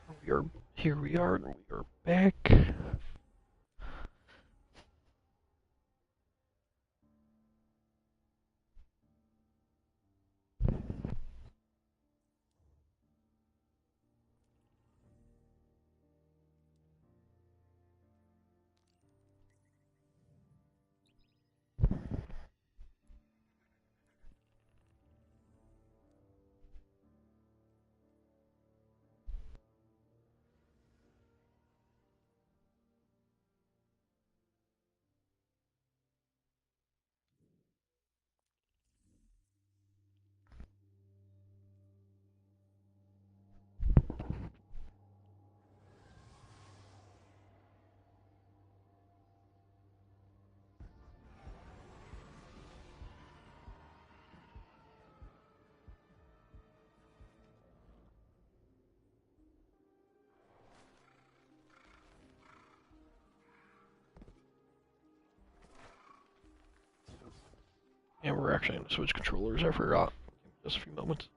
We are here. We are. We are back. And we're actually going to switch controllers. I forgot. Just a few moments.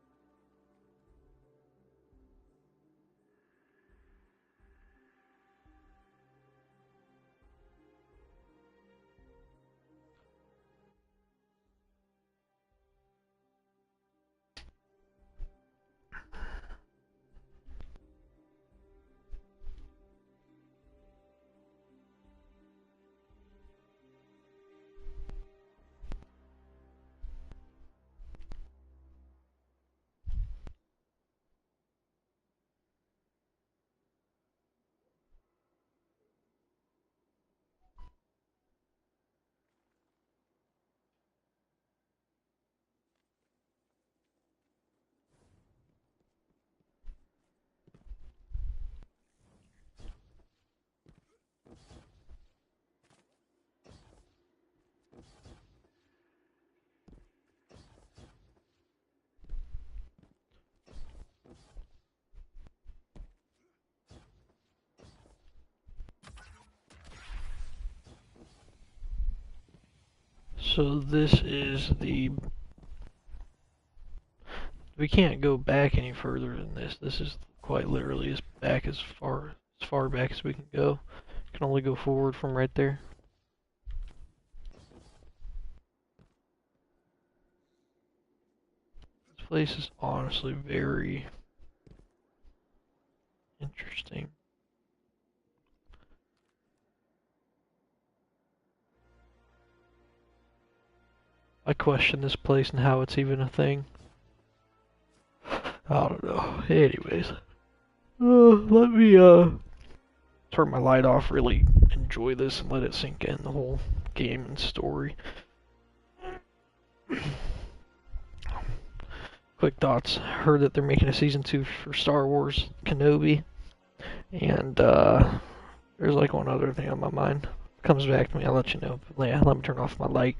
So this is the... We can't go back any further than this. This is quite literally as far back as we can go. Can only go forward from right there. This place is honestly very interesting. I question this place and how it's even a thing. I don't know. Anyways, let me turn my light off. Really enjoy this and let it sink in the whole game and story. Quick thoughts. Heard that they're making a season 2 for Star Wars Kenobi, and there's like one other thing on my mind. If it comes back to me, I'll let you know. But yeah, let me turn off my light.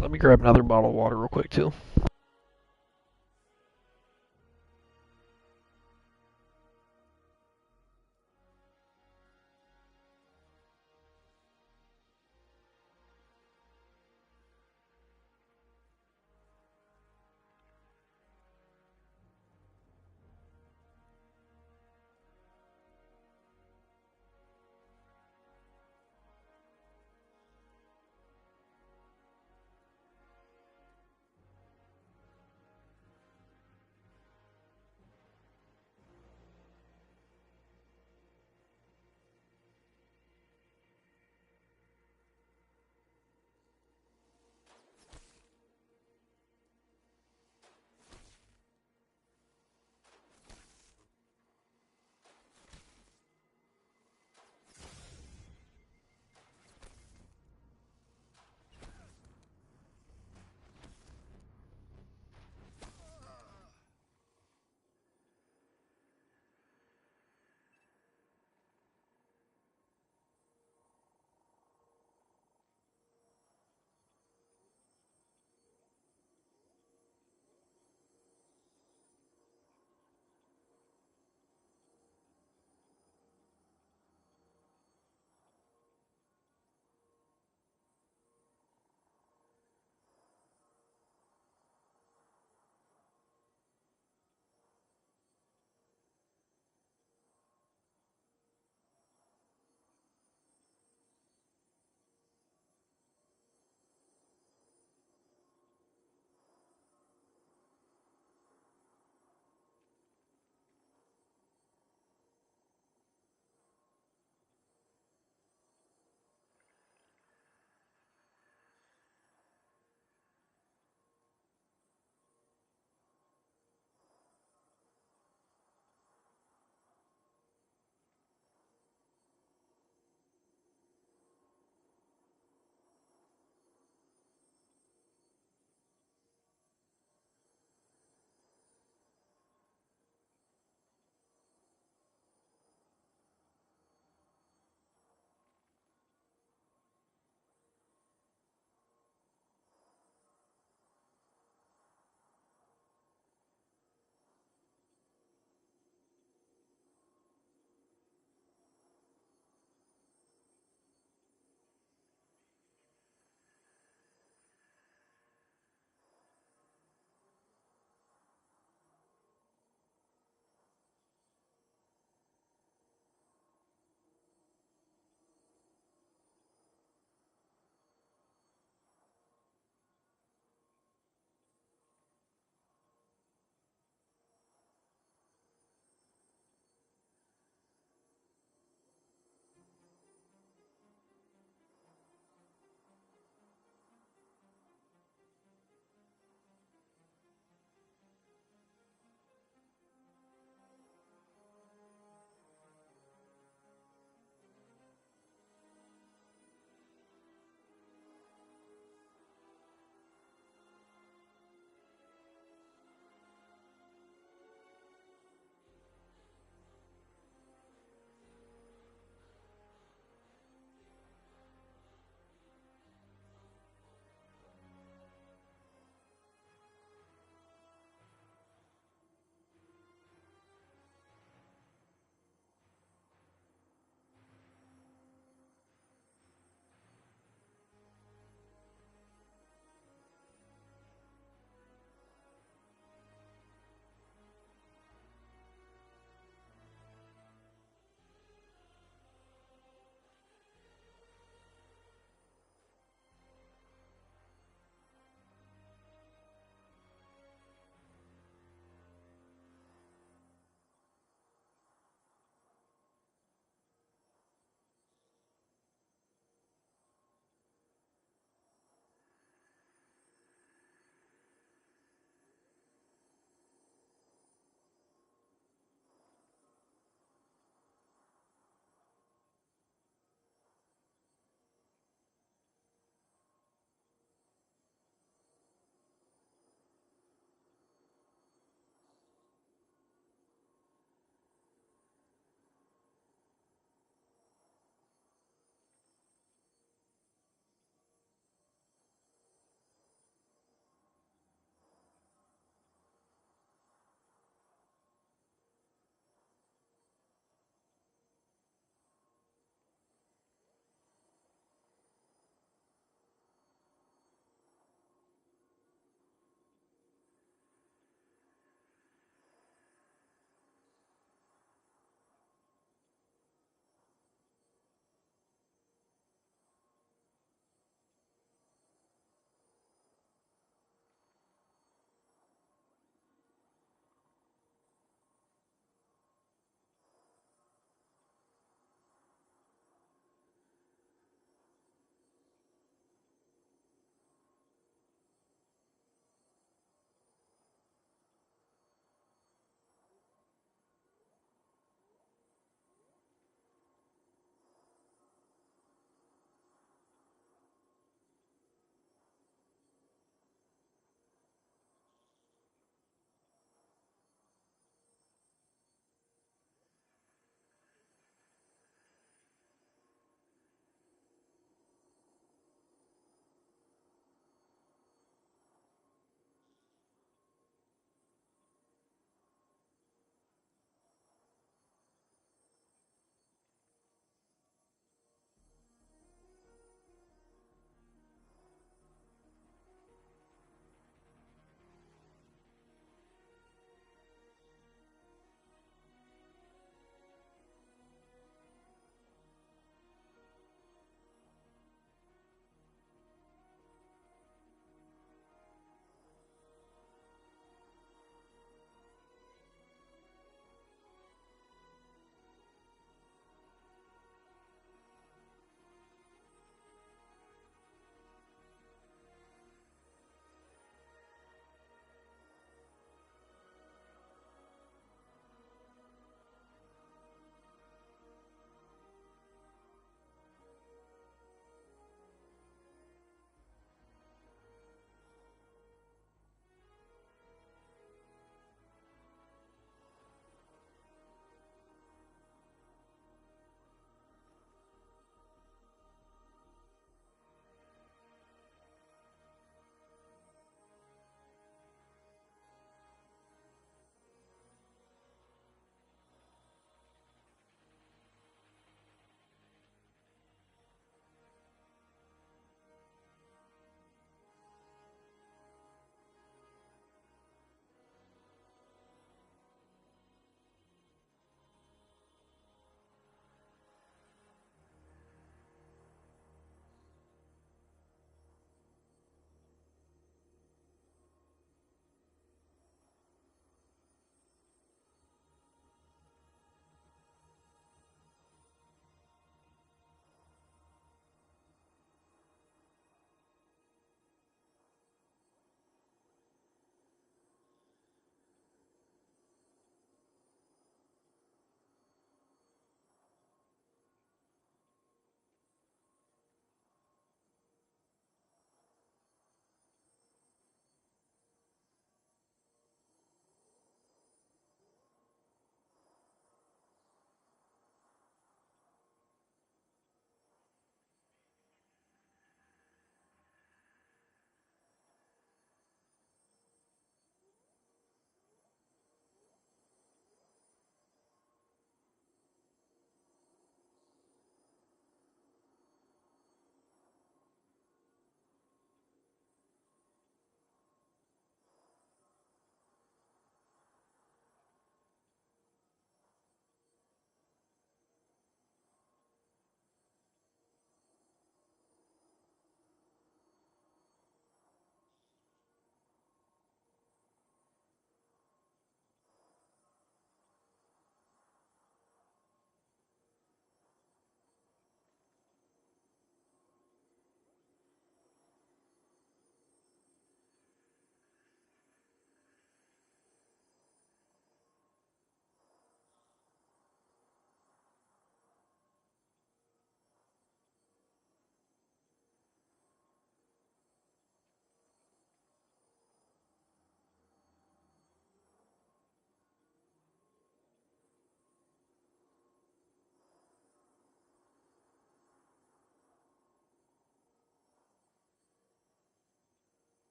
Let me grab another bottle of water real quick too.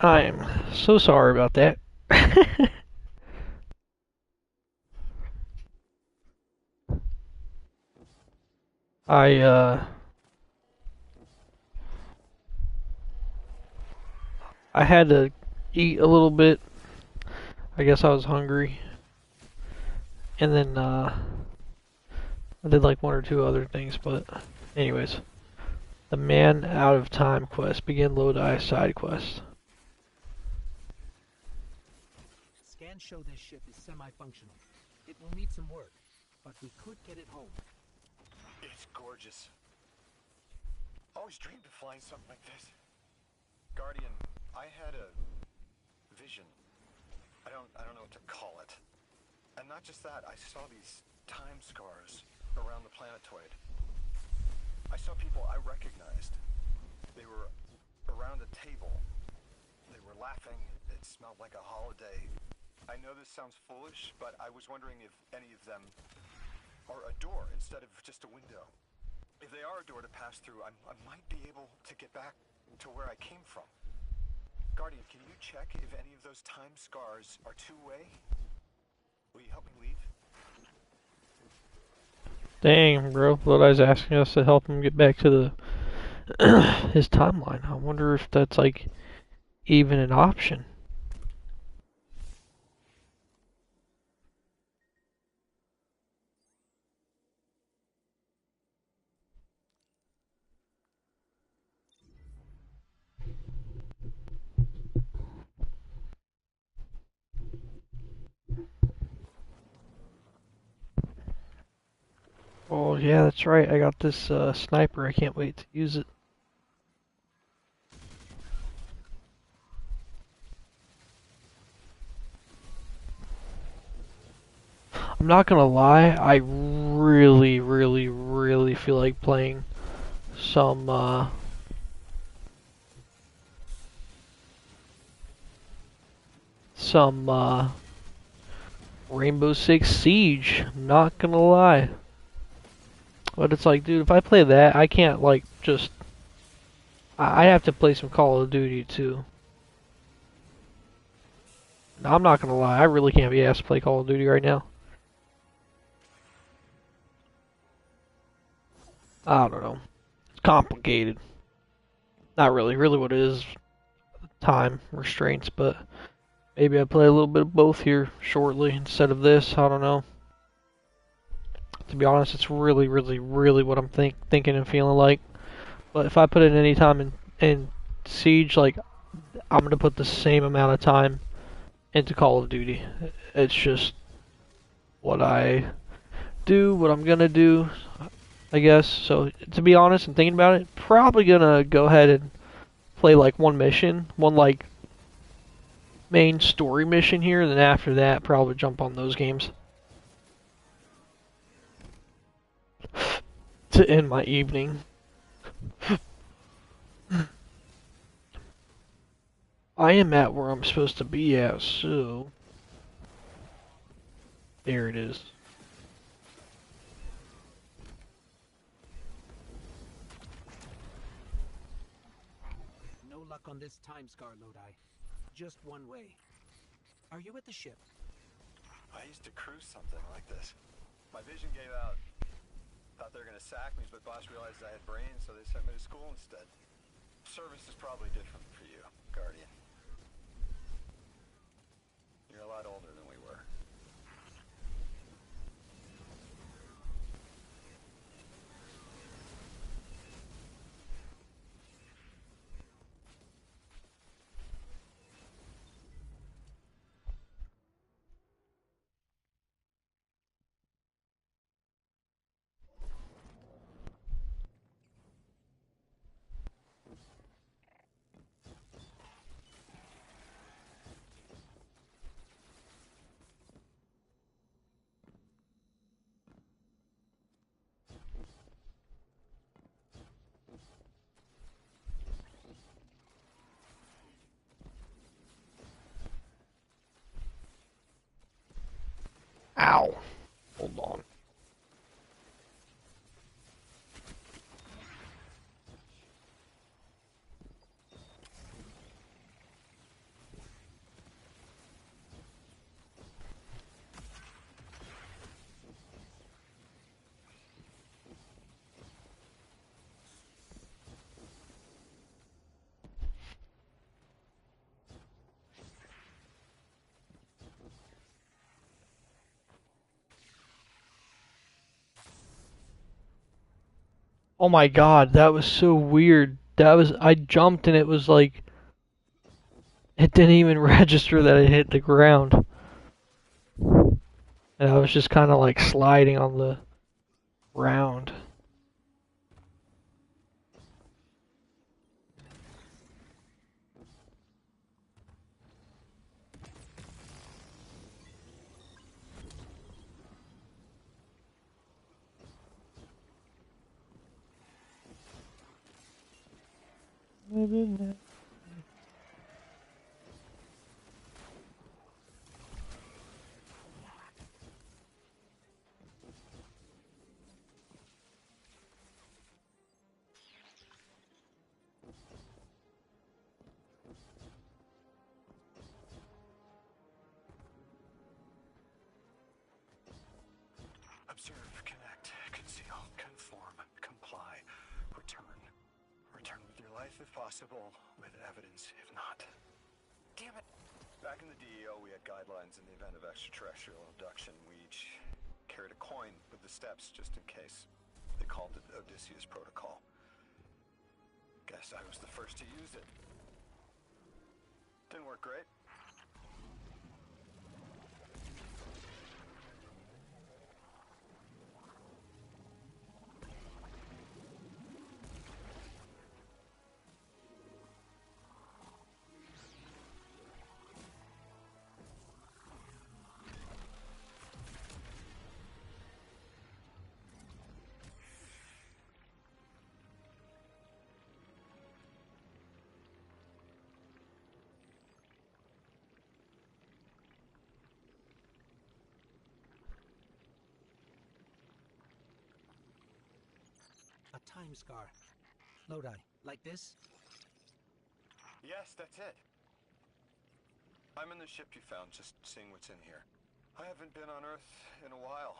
I am so sorry about that. I I had to eat a little bit. I guess I was hungry, and then I did like one or two other things. But anyways, the Man Out of Time quest. Begin Lodi side quest. Scans show this ship is semi-functional. It will need some work, but we could get it home. It's gorgeous. Always dreamed of flying something like this. Guardian, I had a vision. I don't know what to call it. And not just that, I saw these time scars around the planetoid. I saw people I recognized. They were around a table. They were laughing. It smelled like a holiday. I know this sounds foolish, but I was wondering if any of them are a door instead of just a window. If they are a door to pass through, I might be able to get back to where I came from. Guardian, can you check if any of those time scars are two-way? Will you help me leave? Dang, bro. Lodi's asking us to help him get back to the his timeline. I wonder if that's like even an option. Oh yeah, that's right. I got this sniper. I can't wait to use it. I'm not gonna lie, I really, really, really feel like playing some some Rainbow Six Siege. Not gonna lie. But it's like, dude, if I play that, I can't like just. I have to play some Call of Duty too. No, I'm not gonna lie, I really can't be asked to play Call of Duty right now. I don't know. It's complicated. Not really. Really, what it is, time restraints. But maybe I play a little bit of both here shortly instead of this. I don't know. To be honest, it's really, really, really what I'm thinking and feeling like. But if I put in any time in Siege, like I'm gonna put the same amount of time into Call of Duty. It's just what I do, what I'm gonna do, I guess. So to be honest and thinking about it, probably gonna go ahead and play like one mission, one like main story mission here, and then after that probably jump on those games to end my evening. I am at where I'm supposed to be at, so there it is. No luck on this time scar, Lodi. Just one way. Are you at the ship? I used to cruise something like this. My vision gave out. Thought they were gonna sack me, but boss realized I had brains, so they sent me to school instead. Service is probably different for you, Guardian. You're a lot older than we were. Ow. Hold on. Oh my god, that was so weird. I jumped and it was like, it didn't even register that it hit the ground. And I was just kind of like sliding on the ground. Observe, connect, conceal, conform, comply, return. Return with your life if possible, with evidence if not. Damn it! Back in the DEO, we had guidelines in the event of extraterrestrial abduction. We each carried a coin with the steps just in case. They called it Odysseus Protocol. Guess I was the first to use it. Didn't work great. A time scar. Lodi, like this? Yes, that's it. I'm in the ship you found, just seeing what's in here. I haven't been on Earth in a while.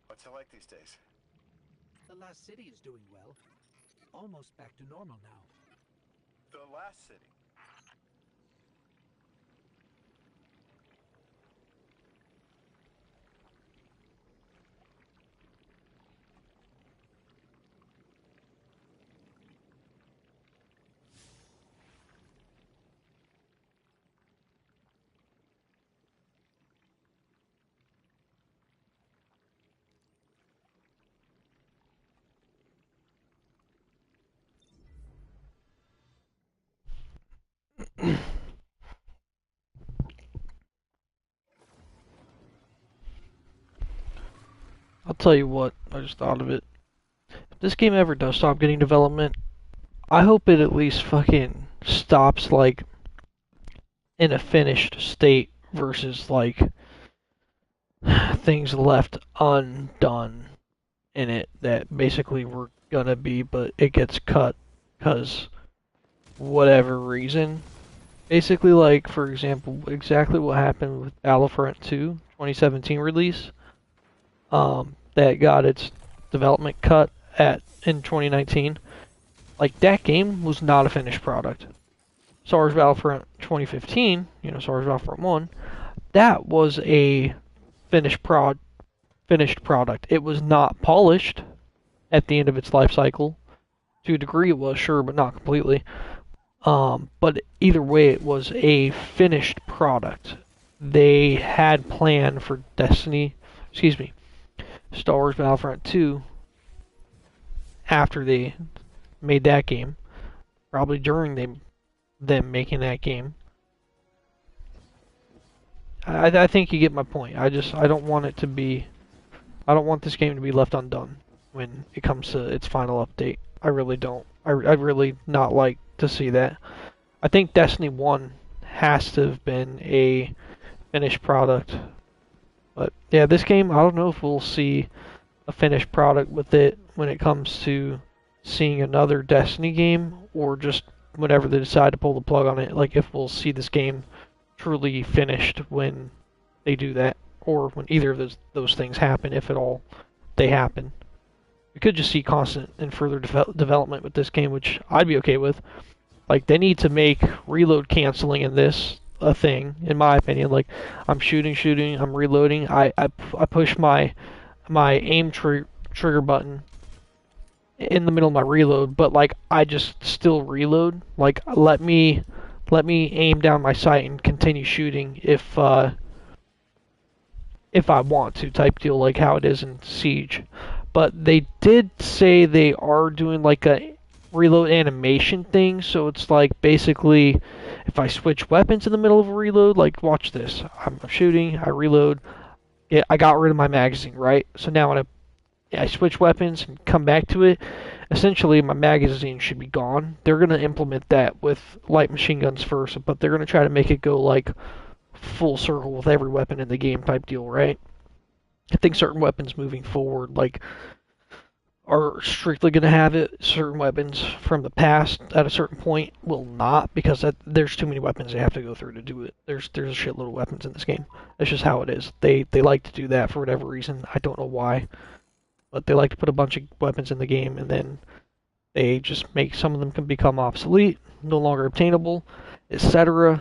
What's it like these days? The last city is doing well. Almost back to normal now. The last city? I'll tell you what, I just thought of it. If this game ever does stop getting development, I hope it at least fucking stops like in a finished state versus like things left undone in it that basically were gonna be, but it gets cut because whatever reason. Basically, like for example, exactly what happened with Battlefront 2 2017 release, that got its development cut in 2019. Like that game was not a finished product. Star Wars Battlefront 2015, Star Wars Battlefront 1, that was a finished product. It was not polished at the end of its life cycle. To a degree it was, sure, but not completely. But either way, it was a finished product. They had planned for Star Wars Battlefront 2 after they made that game, probably during them making that game. I think you get my point. I don't want this game to be left undone when it comes to its final update. I really don't. I really not like to see that. I think Destiny 1 has to have been a finished product. But yeah, this game, I don't know if we'll see a finished product with it when it comes to seeing another Destiny game, or just whenever they decide to pull the plug on it. Like if we'll see this game truly finished when they do that, or when either of those things happen, if at all they happen. We could just see constant and further development with this game, which I'd be okay with. Like they need to make reload canceling in this a thing, in my opinion. Like I'm shooting, I'm reloading. I push my aim trigger button in the middle of my reload, but like I just still reload. Like let me aim down my sight and continue shooting if I want to type deal, like how it is in Siege. But they did say they are doing like a reload animation thing, so it's like basically if I switch weapons in the middle of a reload, like watch this. I'm shooting, I reload, I got rid of my magazine, right? So now when I switch weapons and come back to it, essentially my magazine should be gone. They're going to implement that with light machine guns first, but they're going to try to make it go like full circle with every weapon in the game type deal, right? I think certain weapons moving forward like are strictly going to have it. Certain weapons from the past at a certain point will not, because there's too many weapons they have to go through to do it. There's a shitload of weapons in this game. That's just how it is. They like to do that for whatever reason. I don't know why, but they like to put a bunch of weapons in the game and then they just make some of them can become obsolete, no longer obtainable, etc.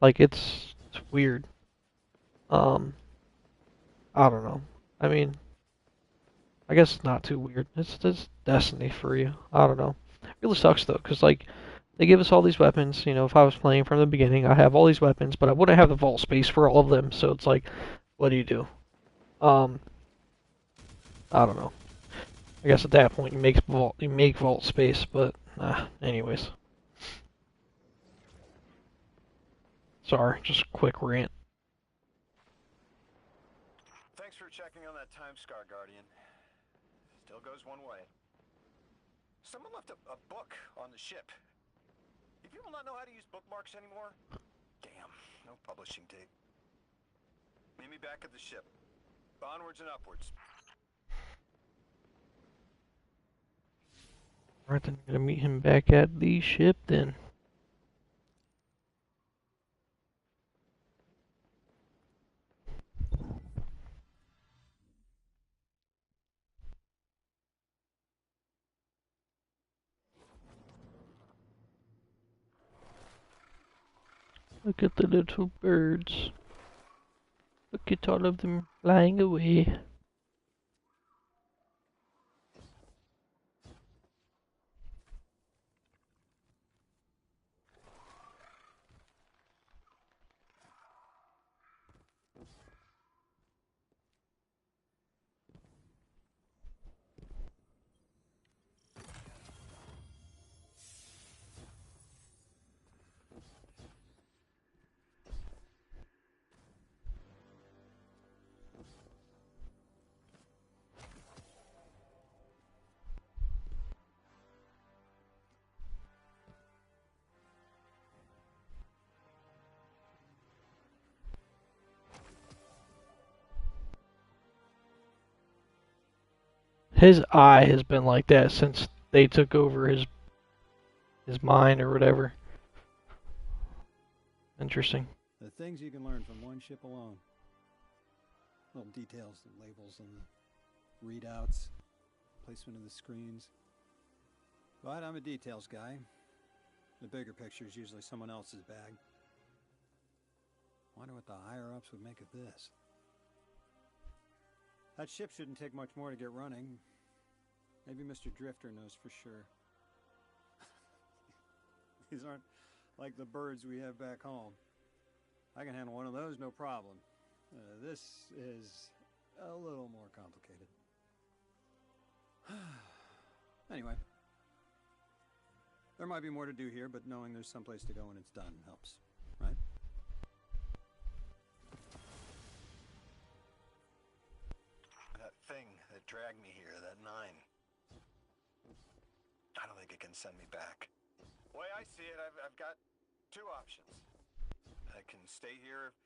Like it's weird. Um, I don't know. I mean, I guess it's not too weird. It's Destiny for you. I don't know. It really sucks though, because like they give us all these weapons. You know, if I was playing from the beginning, I have all these weapons, but I wouldn't have the vault space for all of them. So it's like, what do you do? Um, I don't know. I guess at that point you make vault space, but anyways. Sorry, just a quick rant. Thanks for checking on that time scar, Guardian. Still goes one way. Someone left a book on the ship. Do people not know how to use bookmarks anymore? Damn, no publishing date. Meet me back at the ship. Onwards and upwards. Alright, then I'm gonna meet him back at the ship then. Look at the little birds. Look at all of them flying away. His eye has been like that since they took over his mind or whatever. Interesting. The things you can learn from one ship alone. Little details, the labels and the readouts, placement of the screens. But I'm a details guy. The bigger picture is usually someone else's bag. Wonder what the higher-ups would make of this. That ship shouldn't take much more to get running. Maybe Mr. Drifter knows for sure. These aren't like the birds we have back home. I can handle one of those, no problem. This is a little more complicated. Anyway. There might be more to do here, but knowing there's someplace to go when it's done helps, right? That thing that dragged me here, that 9. I don't think it can send me back. The way I see it, I've got 2 options. I can stay here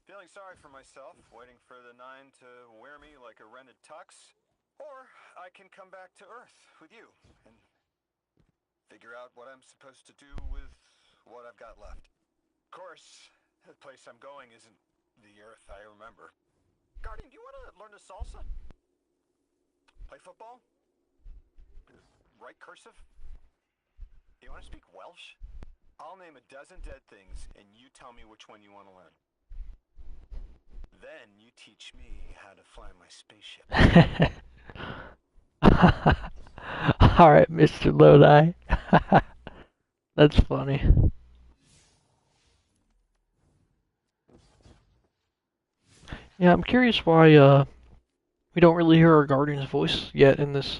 feeling sorry for myself, waiting for the 9 to wear me like a rented tux, or I can come back to Earth with you and figure out what I'm supposed to do with what I've got left. Of course, the place I'm going isn't the Earth I remember. Guardian, do you want to learn the salsa? Play football? Write cursive? Do you want to speak Welsh? I'll name a dozen dead things, and you tell me which one you want to learn. Then you teach me how to fly my spaceship. Alright, Mr. Lodi. That's funny. Yeah, I'm curious why we don't really hear our Guardian's voice yet in this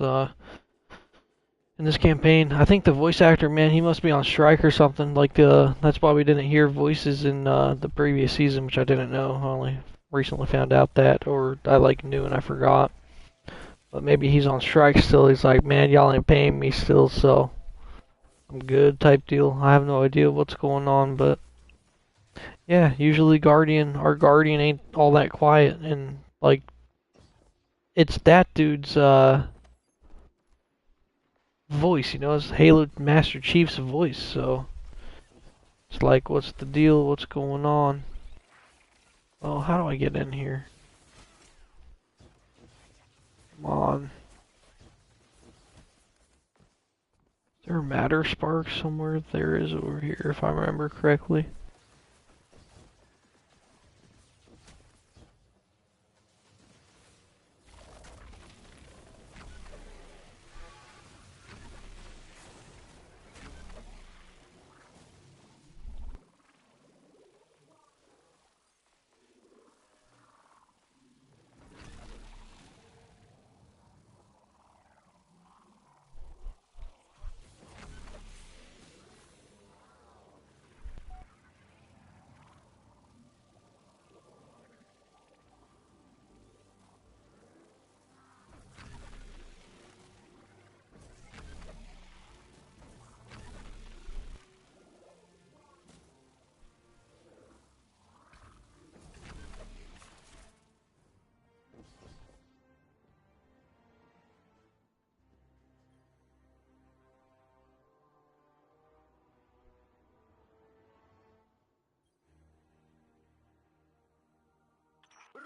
campaign. I think the voice actor, man, he must be on strike or something. Like that's why we didn't hear voices in the previous season, which I didn't know. I only recently found out that, or I like knew and I forgot. But maybe he's on strike still. He's like, man, y'all ain't paying me still, so I'm good type deal. I have no idea what's going on, but yeah, usually our Guardian ain't all that quiet, and like it's that dude's voice, it's Halo Master Chief's voice, so it's like, what's the deal? What's going on? Oh, how do I get in here? Come on. Is there a Matter Spark somewhere? There is over here, if I remember correctly.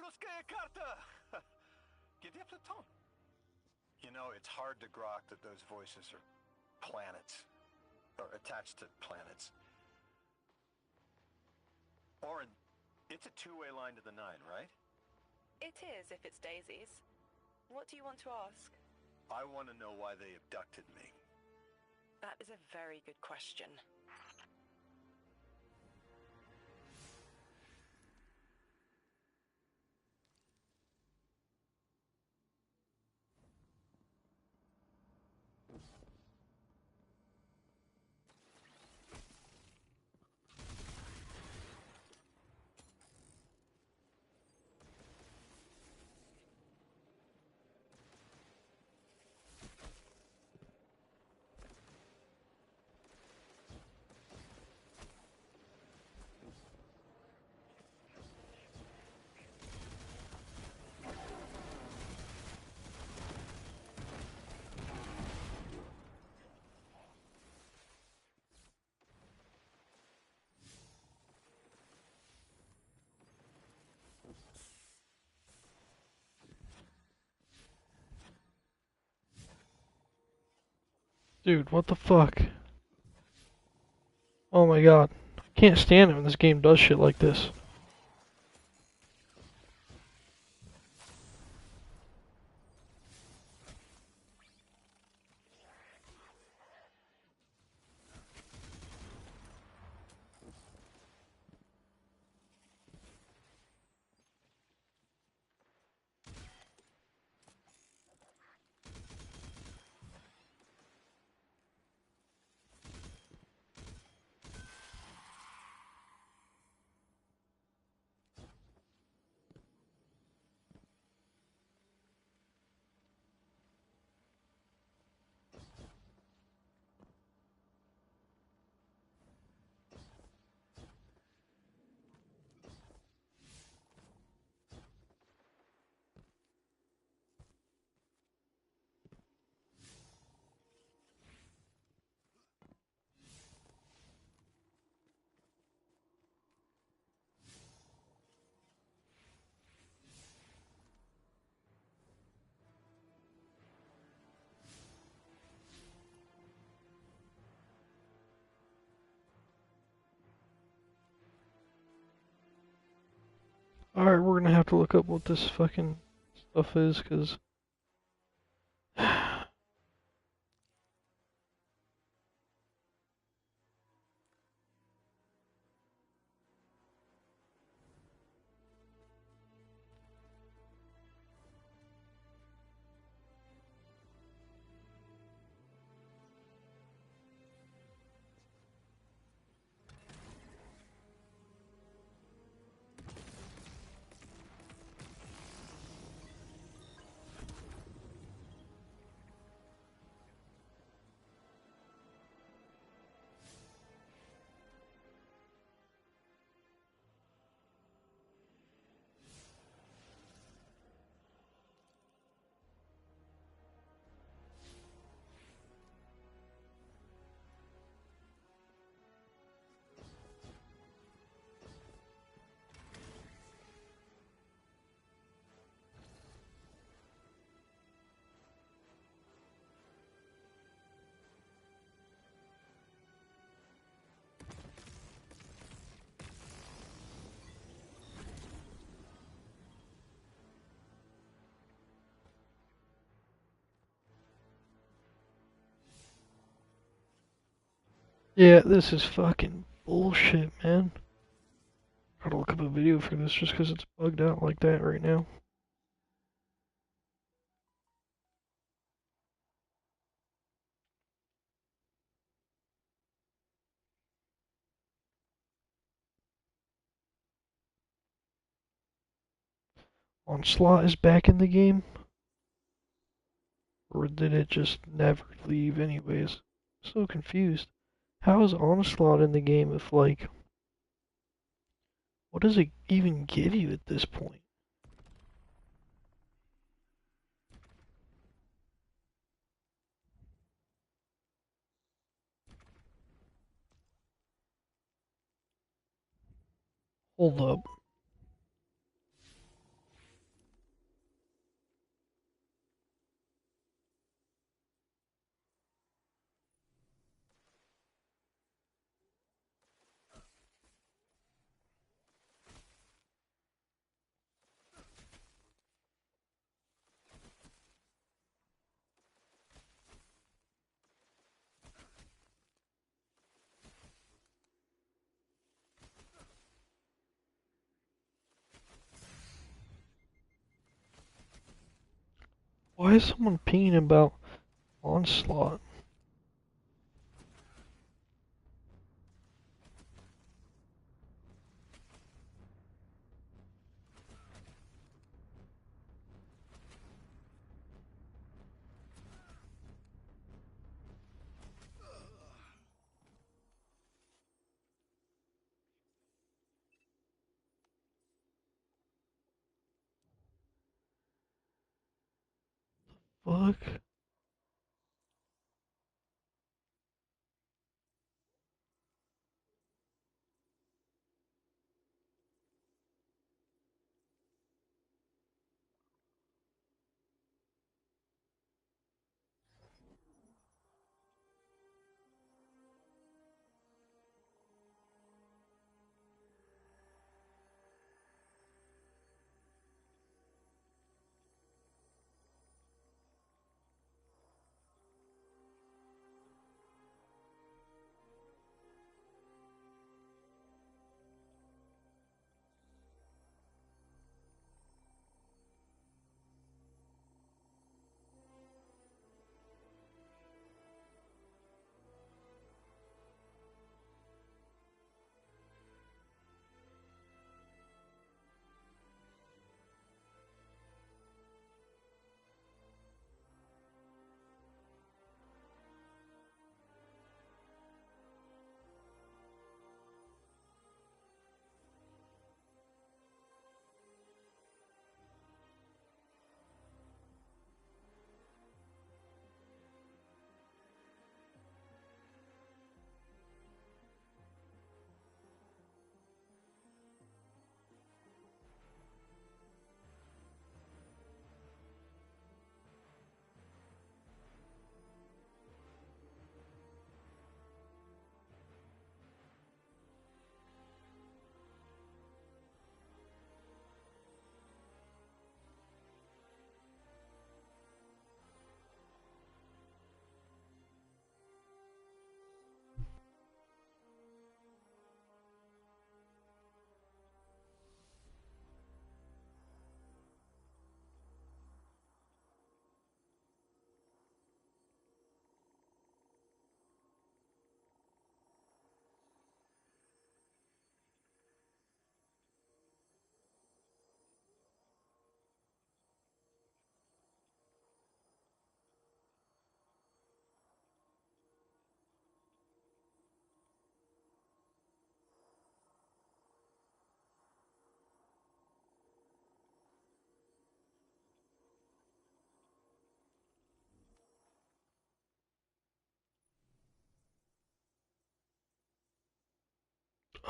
Русская карта! Где Плутон? You know, it's hard to grok that those voices are planets, or attached to planets. Orin, it's a two-way line to the Nine, right? It is, if it's Daisy's. What do you want to ask? I want to know why they abducted me. That is a very good question. Dude, what the fuck? Oh my god. I can't stand it when this game does shit like this. Alright, we're gonna have to look up what this fucking stuff is, cause Yeah, this is fucking bullshit, man. Gotta look up a video for this just because it's bugged out like that right now. Onslaught is back in the game? Or did it just never leave anyways? So confused. How is Onslaught in the game if, like, what does it even give you at this point? Hold up. Why is someone pinging about Onslaught? Fuck.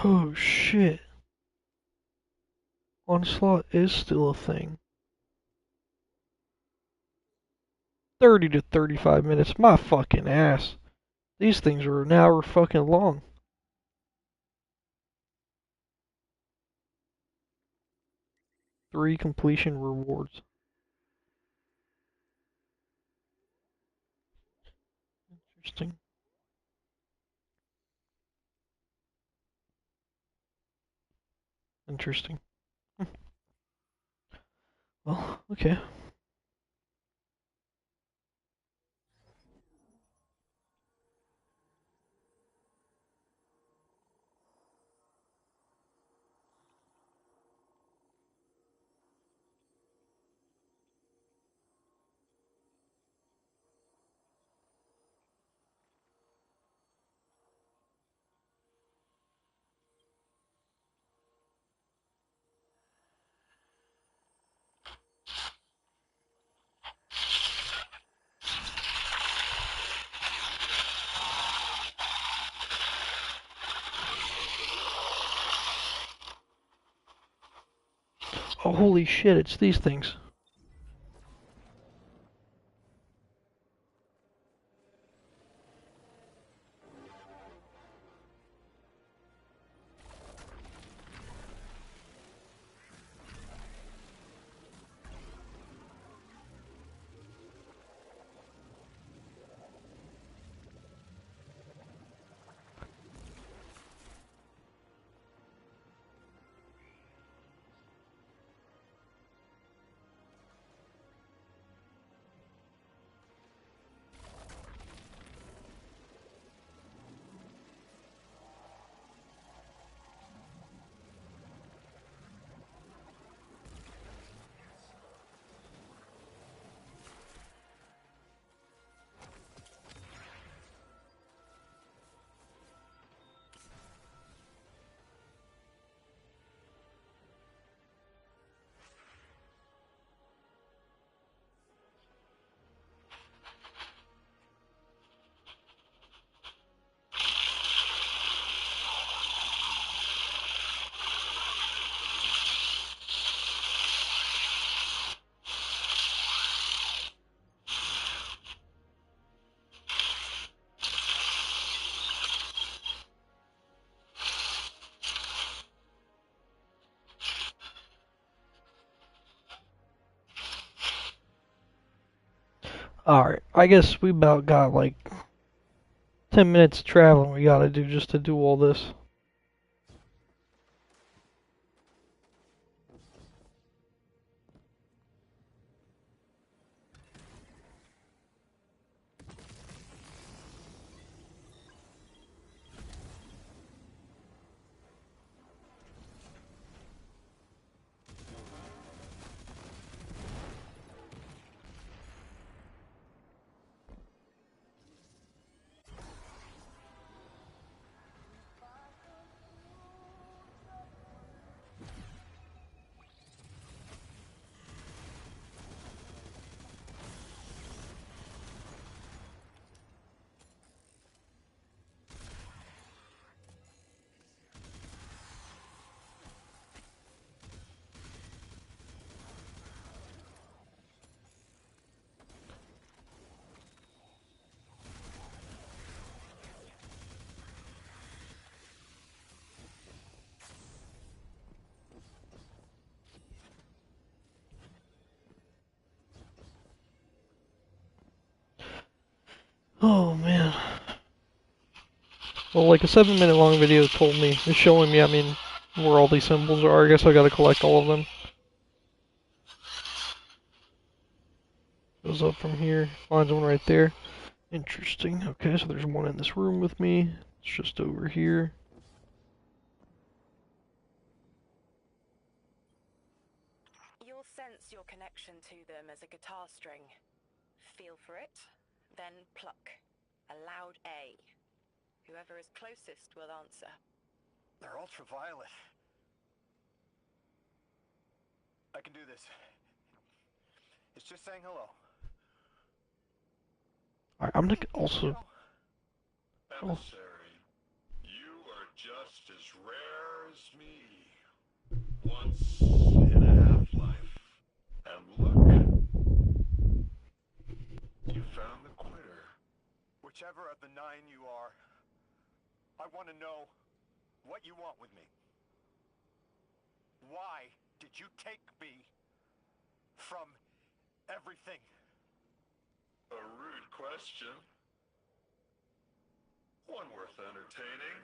Oh shit. Onslaught is still a thing. 30 to 35 minutes, my fucking ass. These things are an hour fucking long. Three completion rewards. Interesting. Interesting. Well, okay. Oh, holy shit, it's these things. Alright, I guess we about got like 10 minutes of traveling we gotta do just to do all this. Oh man. Well, like a 7 minute long video told me, it's showing me, I mean, where all these symbols are. I guess I gotta collect all of them. Goes up from here, finds one right there. Interesting. Okay, so there's one in this room with me. It's just over here. You'll sense your connection to them as a guitar string. Feel for it, then pluck. A loud A. Whoever is closest will answer. They're ultraviolet. I can do this. It's just saying hello. Alright, I'm gonna also. Oh, Emissary, you are just as rare as me. Once in a half-life. And look, you found the quitter. Whichever of the 9 you are, I want to know what you want with me. Why did you take me from everything? A rude question. One worth entertaining.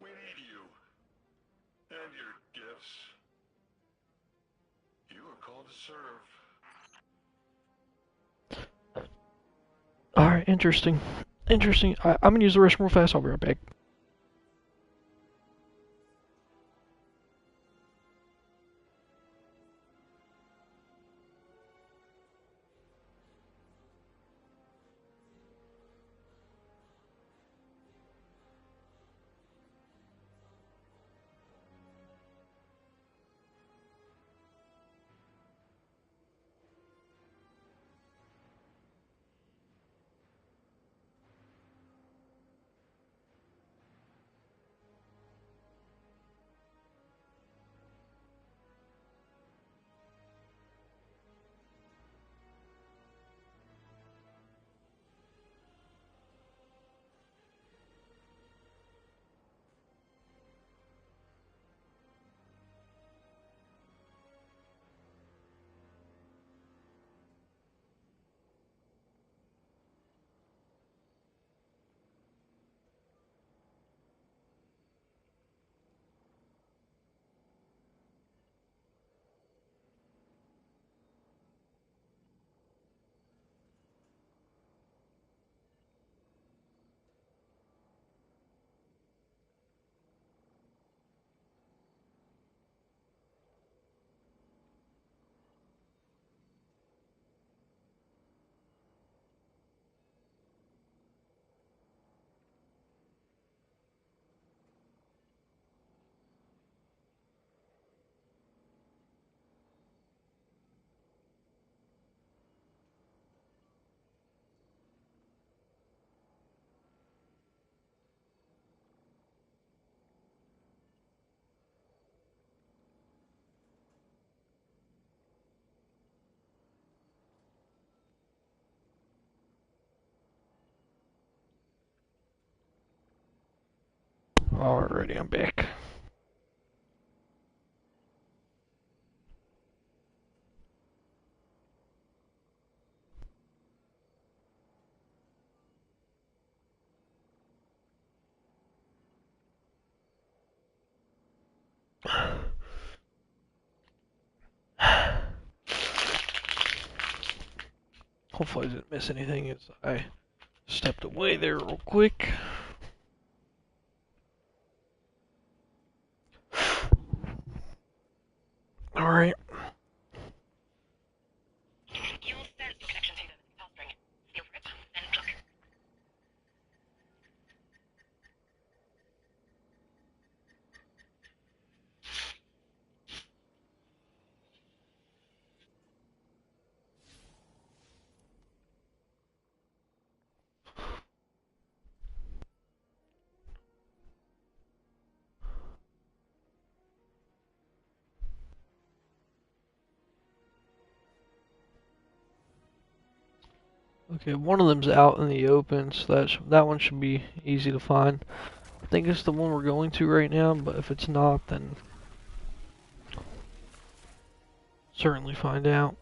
We need you. And your gifts. You are called to serve. Alright, interesting. Interesting. I'm gonna use the restroom real fast. I'll be right back. Alrighty, I'm back. Hopefully I didn't miss anything as I stepped away there real quick. Alright. You will sense your connection to them as a guitar string. Feel for it, then pluck. Okay, one of them's out in the open, so that one should be easy to find. I think it's the one we're going to right now, but if it's not, then certainly find out.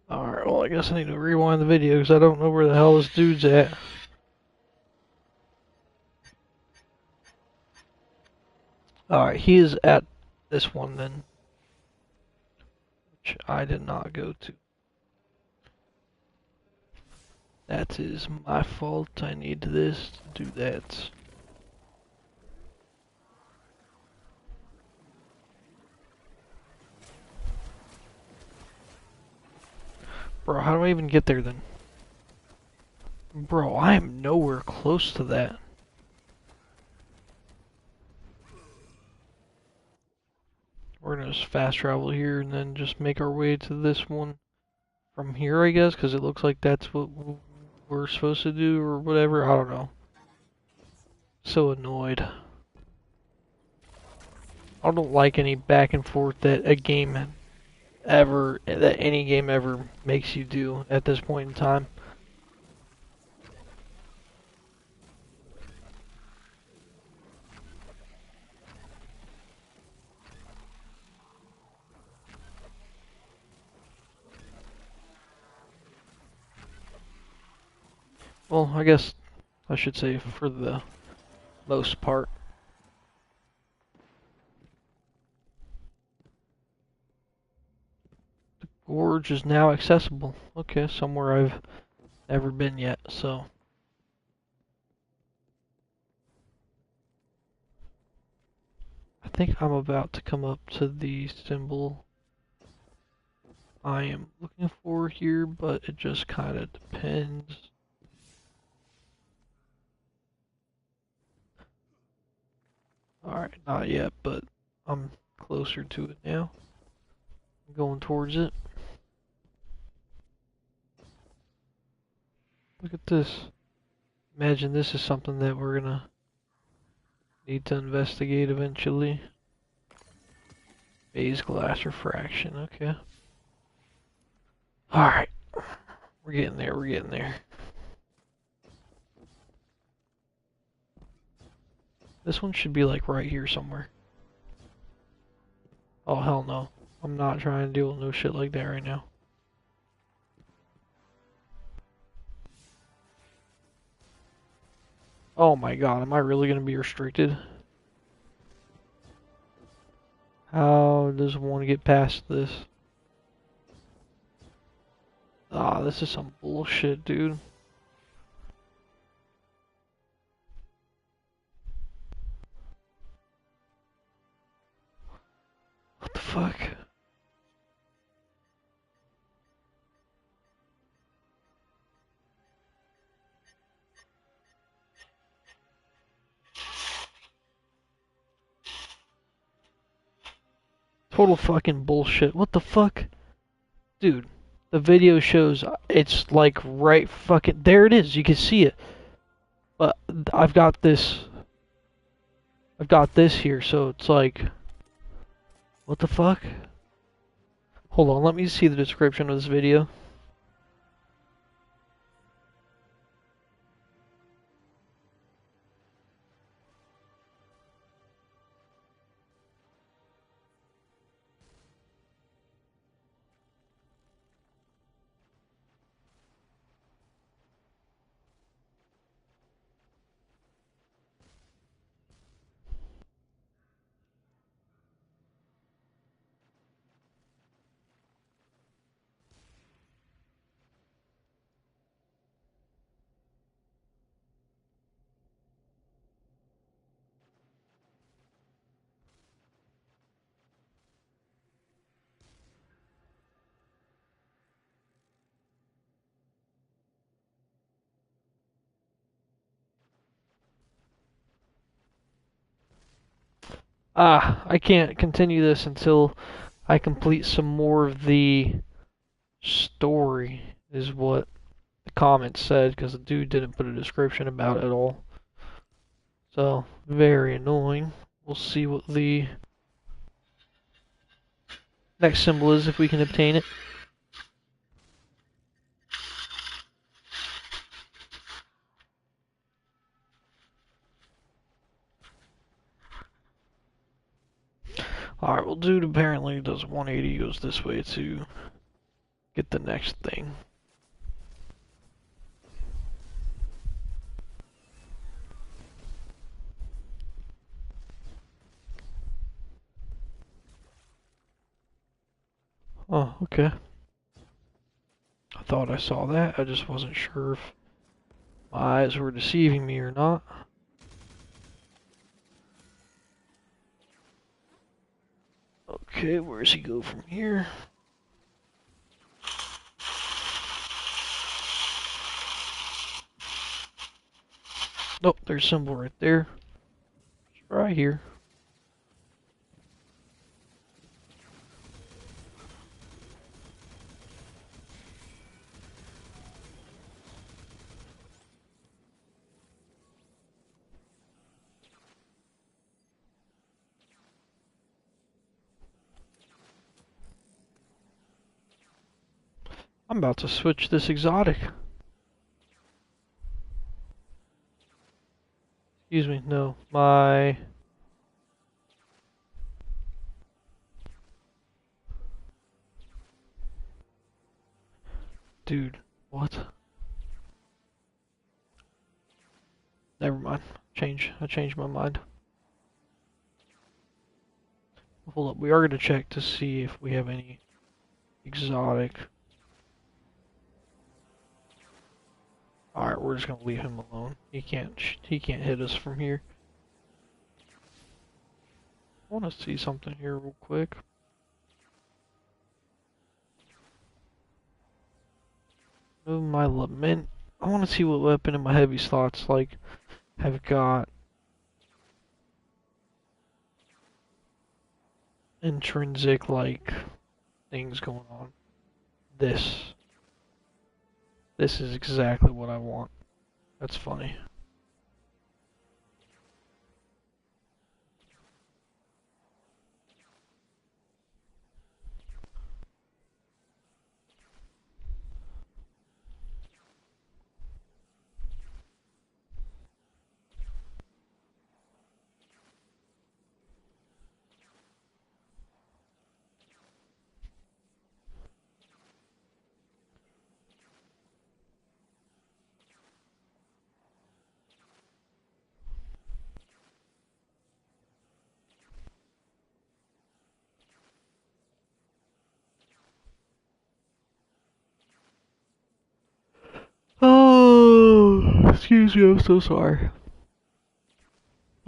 Alright, well I guess I need to rewind the video because I don't know where the hell this dude's at. Alright, he is at this one then. which I did not go to. That is my fault. I need this to do that. Bro, how do I even get there then? Bro, I am nowhere close to that. We're gonna just fast travel here and then just make our way to this one from here, I guess, because it looks like that's what we're supposed to do or whatever. I don't know. So annoyed. I don't like any back and forth that any game ever makes you do at this point in time. Well, I guess I should say for the most part. The gorge is now accessible. Okay, somewhere I've never been yet, so. I think I'm about to come up to the symbol I am looking for here, but it just kind of depends. Alright, not yet, but I'm closer to it now. I'm going towards it. Look at this. Imagine this is something that we're gonna need to investigate eventually. Phase glass refraction, okay. Alright. We're getting there, we're getting there. This one should be like right here somewhere. Oh hell no. I'm not trying to deal with no shit like that right now. Oh my god, am I really gonna be restricted? How does one get past this? Ah, this is some bullshit, dude. What the fuck? Total fucking bullshit. What the fuck? Dude, the video shows it's like right fucking... There it is, you can see it. But I've got this here, so it's like... What the fuck? Hold on, let me see the description of this video. Ah, I can't continue this until I complete some more of the story, is what the comments said, because the dude didn't put a description about it at all. So, very annoying. We'll see what the next symbol is if we can obtain it. Alright, well dude apparently does 180, goes this way to get the next thing. Oh, okay. I thought I saw that. I just wasn't sure if my eyes were deceiving me or not. Okay, where does he go from here? Nope, there's a symbol right there. Right here. I'm about to switch this exotic. Excuse me, no, my... Dude, what? Never mind. I changed my mind. Hold up, we are gonna check to see if we have any exotic. Alright, we're just gonna leave him alone. He can't hit us from here. I wanna see something here real quick. Move my lament. I wanna see what weapon in my heavy slots like have got intrinsic like things going on. This is exactly what I want. That's funny. Oh, excuse me, I'm so sorry.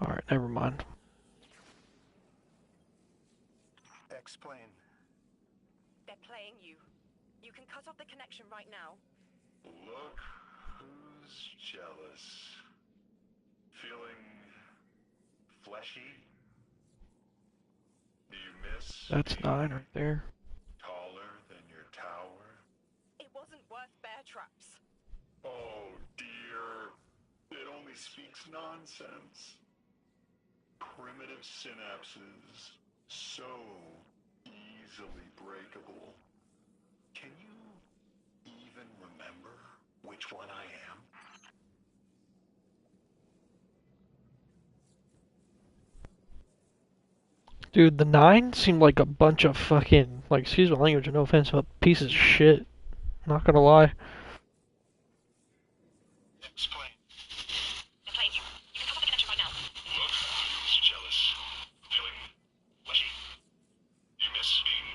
Alright, never mind. Explain. They're playing you. You can cut off the connection right now. Look who's jealous. Feeling fleshy? Do you miss That's being 9 right there. taller than your tower? It wasn't worth bear traps. Oh dear, it only speaks nonsense. Primitive synapses, so easily breakable. Can you even remember which one I am? Dude, the 9 seemed like a bunch of fucking, like, excuse my language, no offense, but pieces of shit. Not gonna lie. Explain. They're playing you. You can cut off the connection right now. Look who's jealous. Feeling fleshy? You miss being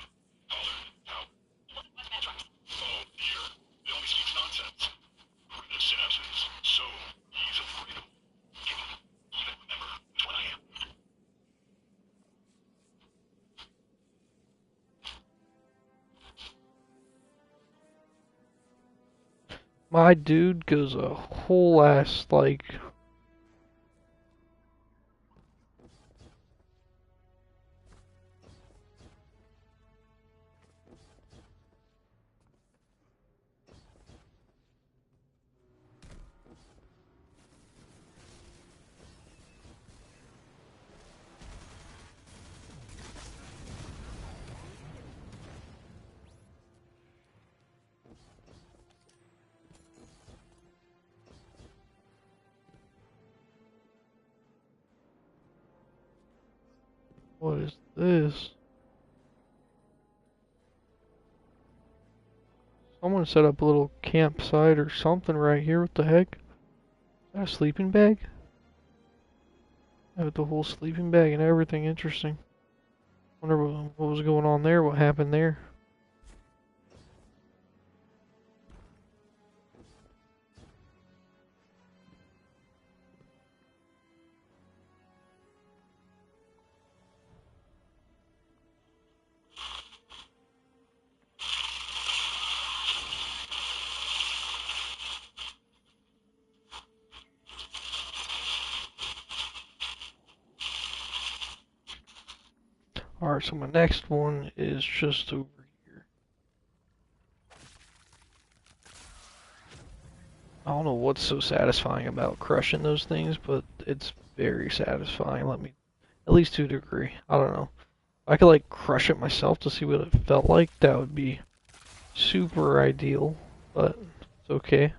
taller? How? It wasn't worth bear traps. Oh dear, it only speaks nonsense. Primitive synapses, so easily breakable. Can you even remember which one I am? My dude goes a whole ass, like... What is this? Someone set up a little campsite or something right here. What the heck? Is that a sleeping bag? Yeah, with the whole sleeping bag and everything. Interesting. Wonder what was going on there. What happened there? Alright, so my next one is just over here. I don't know what's so satisfying about crushing those things, but it's very satisfying. Let me, at least to a degree. I don't know. I could like crush it myself to see what it felt like. That would be super ideal, but it's okay.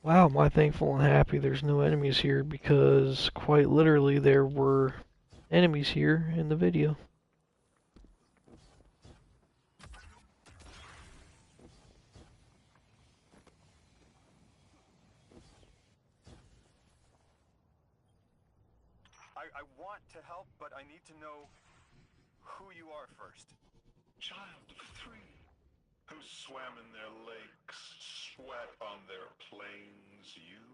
Wow, am I thankful and happy there's no enemies here, because quite literally there were enemies here in the video. I want to help, but I need to know who you are first. Child of 3, who swam in their lakes, sweat on their plains, you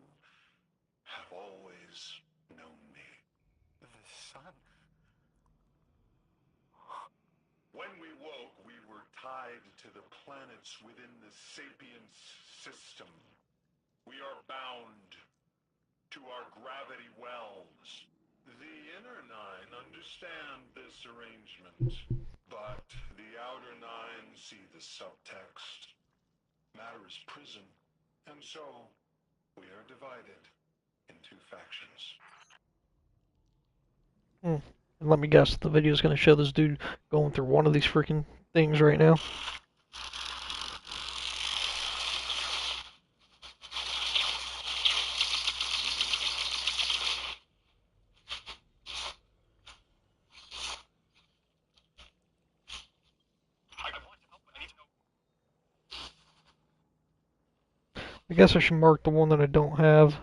have always known me. The sun? When we woke, we were tied to the planets within the Sapiens system. We are bound to our gravity wells. The inner 9 understand this arrangement, but the outer 9 see the subtext. Matter is prison, and so we are divided into factions. And let me guess, the video is going to show this dude going through one of these freaking things right now. I guess I should mark the one that I don't have.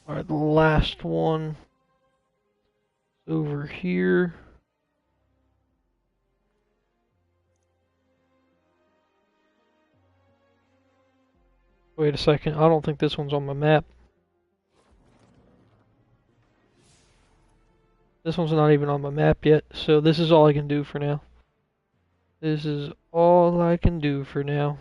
Alright, the last one over here. Wait a second, I don't think this one's on my map. This one's not even on my map yet, so this is all I can do for now. This is all I can do for now.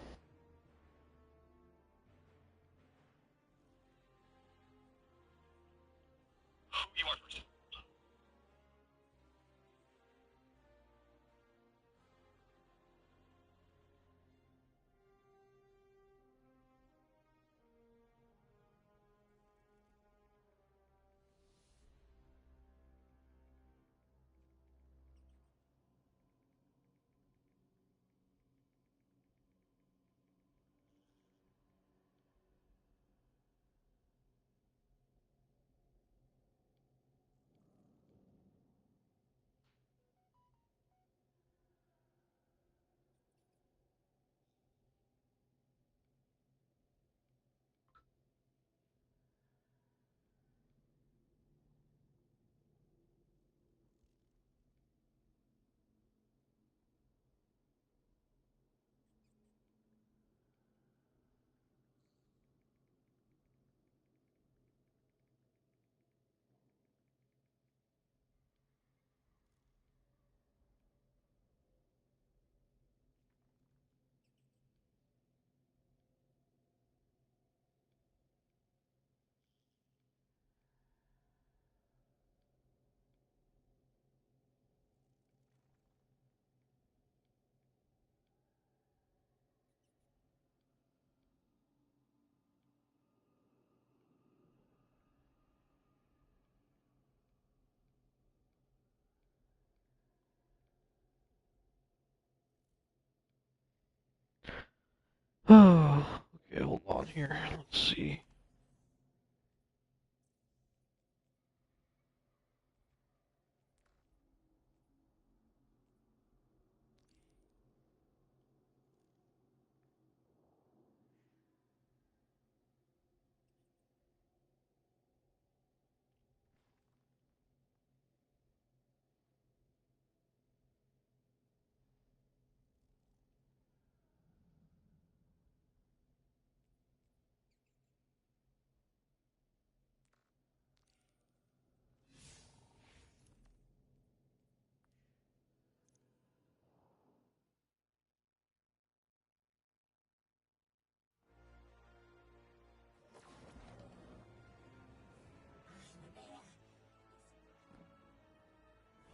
here. Let's see.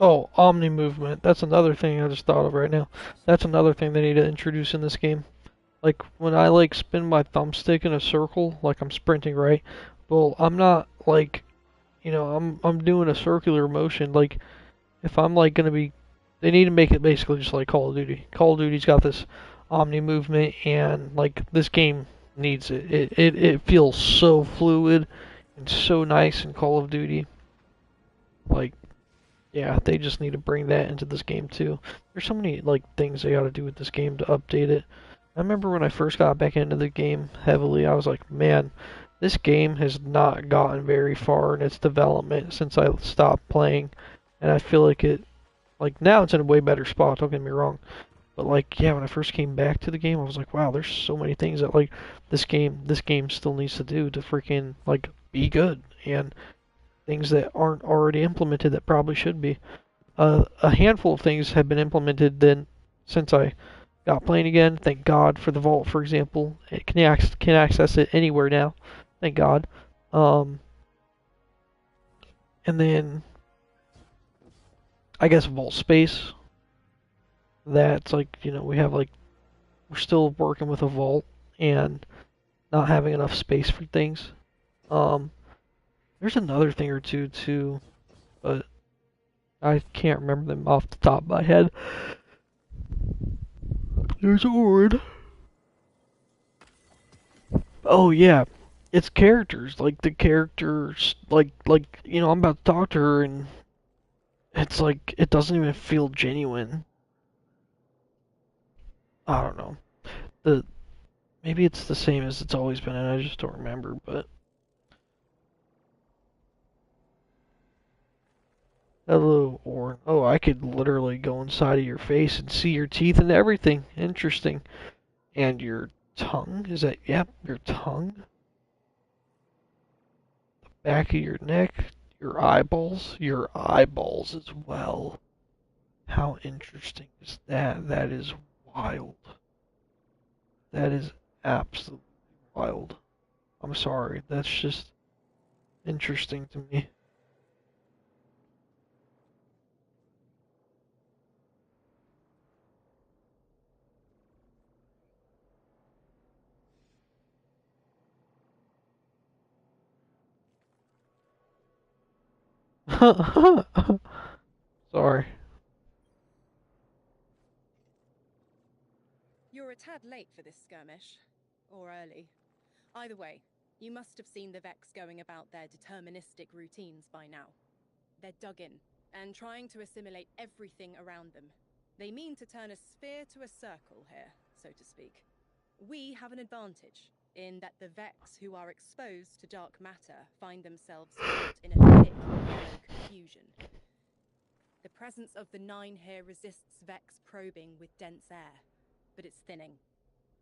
Oh, Omni movement. That's another thing I just thought of right now. That's another thing they need to introduce in this game. Like when I like spin my thumbstick in a circle, like I'm sprinting, right? Well, I'm not like, I'm doing a circular motion. Like if I'm like gonna be, they need to make it basically just like Call of Duty. Call of Duty's got this Omni movement, and like this game needs it. It feels so fluid and so nice in Call of Duty. Like, yeah, they just need to bring that into this game too. There's so many like things they gotta do with this game to update it. I remember when I first got back into the game heavily, I was like, man, this game has not gotten very far in its development since I stopped playing. And I feel like like now it's in a way better spot, don't get me wrong. But like, yeah, when I first came back to the game, I was like, wow, there's so many things that like this game still needs to do to freaking like be good, and things that aren't already implemented that probably should be. A handful of things have been implemented then since I got playing again. Thank God for the Vault, for example. It can access it anywhere now. Thank God. Um, and then I guess Vault Space. That's like we have like we're still working with a Vault and not having enough space for things. Um, there's another thing or two too, but I can't remember them off the top of my head. There's Ord. Oh yeah, it's characters. Like the characters, I'm about to talk to her, and it's like it doesn't even feel genuine. I don't know. The Maybe it's the same as it's always been, and I just don't remember. But hello, Orin. Oh, I could literally go inside of your face and see your teeth and everything. Interesting. And your tongue? Is that? Yep, your tongue. Back of your neck. Your eyeballs. Your eyeballs as well. How interesting is that? That is wild. That is absolutely wild. I'm sorry. That's just interesting to me. Sorry. You're a tad late for this skirmish. Or early. Either way, you must have seen the Vex going about their deterministic routines by now. They're dug in, and trying to assimilate everything around them. They mean to turn a sphere to a circle here, so to speak. We have an advantage, in that the Vex who are exposed to dark matter find themselves caught in a thick yellow confusion. The presence of the Nine here resists Vex probing with dense air, but it's thinning.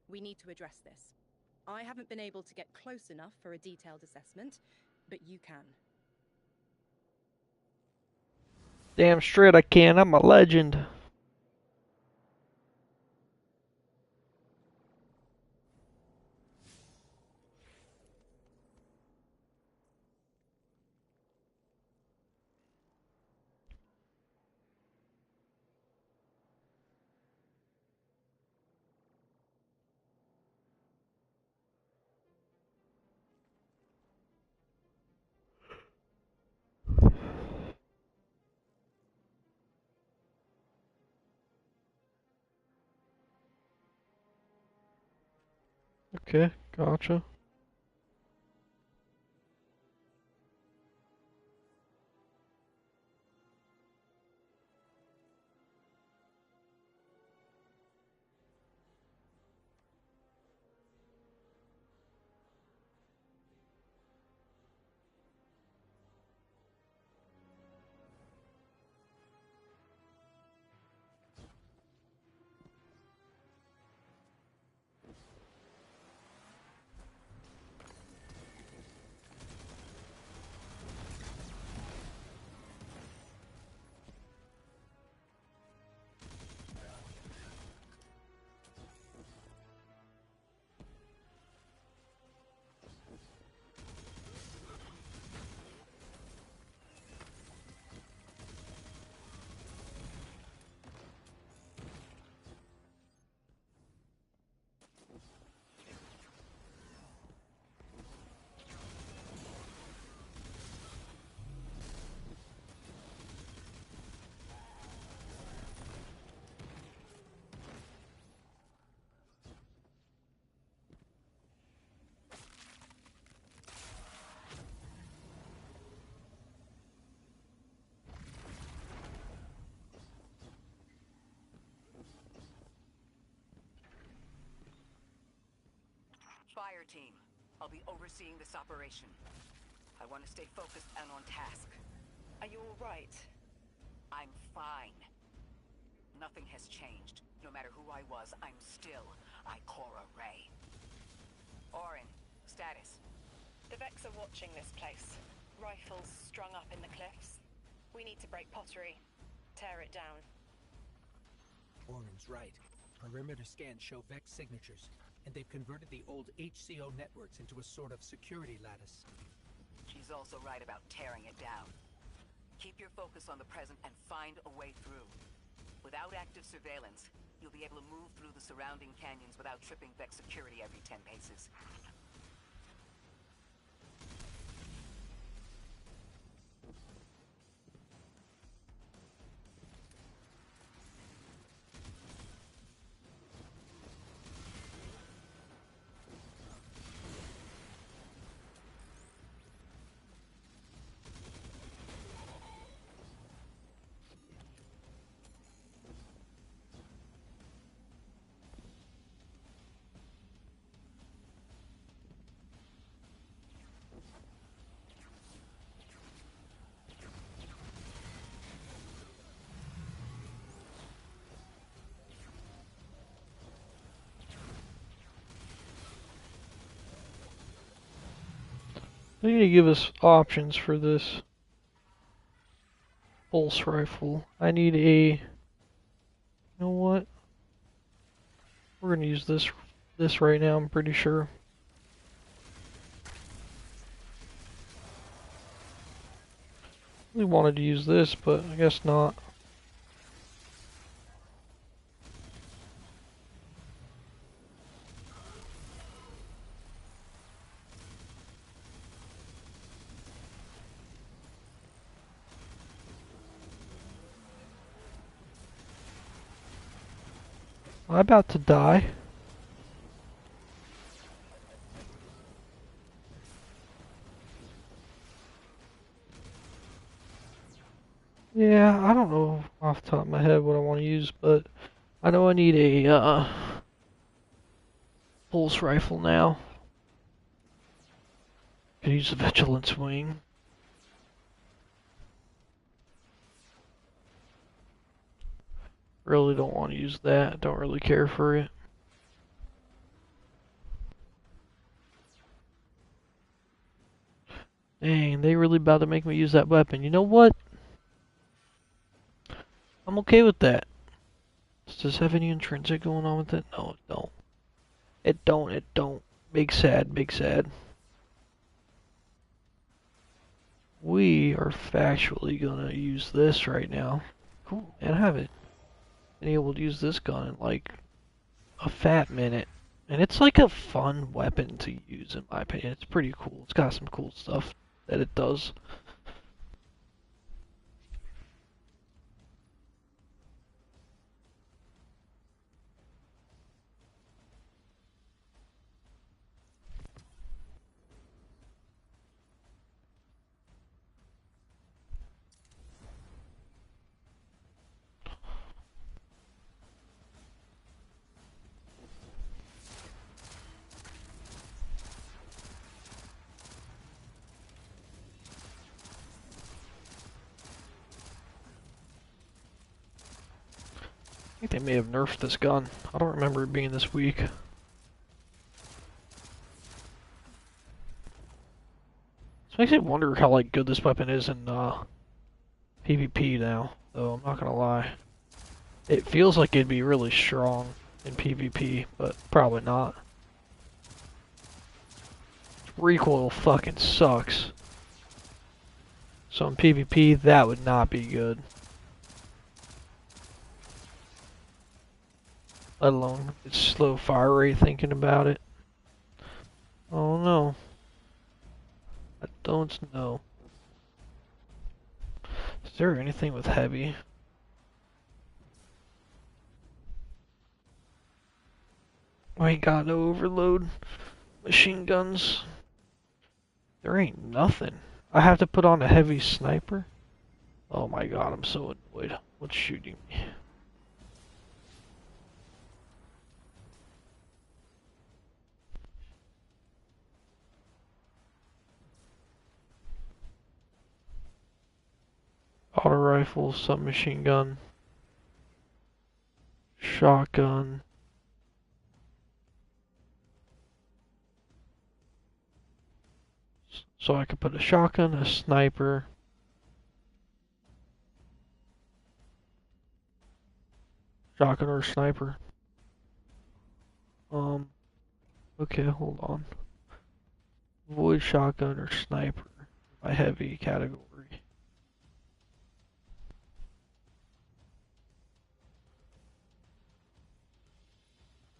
We need to address this. I haven't been able to get close enough for a detailed assessment, but you can. Damn straight I can. I'm a legend. Okay, gotcha. Spire team. I'll be overseeing this operation. I want to stay focused and on task. Are you all right? I'm fine. Nothing has changed. No matter who I was, I'm still Ikora Rey. Orin, status. The Vex are watching this place. Rifles strung up in the cliffs. We need to break pottery. Tear it down. Orin's right. Perimeter scans show Vex signatures, and they've converted the old HCO networks into a sort of security lattice. She's also right about tearing it down. Keep your focus on the present and find a way through. Without active surveillance, you'll be able to move through the surrounding canyons without tripping Vex security every 10 paces. They need to give us options for this pulse rifle. I need a... You know what? We're gonna use this right now, I'm pretty sure. We wanted to use this, but I guess not. Am I about to die? Yeah, I don't know off the top of my head what I want to use, but I know I need a pulse rifle now. Could use the vigilance wing. Really don't want to use that. Don't really care for it. Dang, they really about to make me use that weapon. You know what? I'm okay with that. Does this have any intrinsic going on with it? No, it don't. It don't. Big sad, big sad. We are factually gonna use this right now. Cool. And I haven't been able to use this gun in like a fat minute. And it's like a fun weapon to use in my opinion. It's pretty cool. It's got some cool stuff that it does. I think they may have nerfed this gun. I don't remember it being this weak. This makes me wonder how like good this weapon is in PvP now, though I'm not gonna lie. It feels like it'd be really strong in PvP, but probably not. Recoil fucking sucks. So in PvP, that would not be good. Let alone its slow fire rate thinking about it. Oh no. I don't know. Is there anything with heavy? I ain't got no overload machine guns. There ain't nothing. I have to put on a heavy sniper? Oh my god, I'm so annoyed. What's shooting me? auto rifle, submachine gun, shotgun. So I could put a shotgun, a sniper. Shotgun or sniper. Okay, hold on. Avoid shotgun or sniper. My heavy category.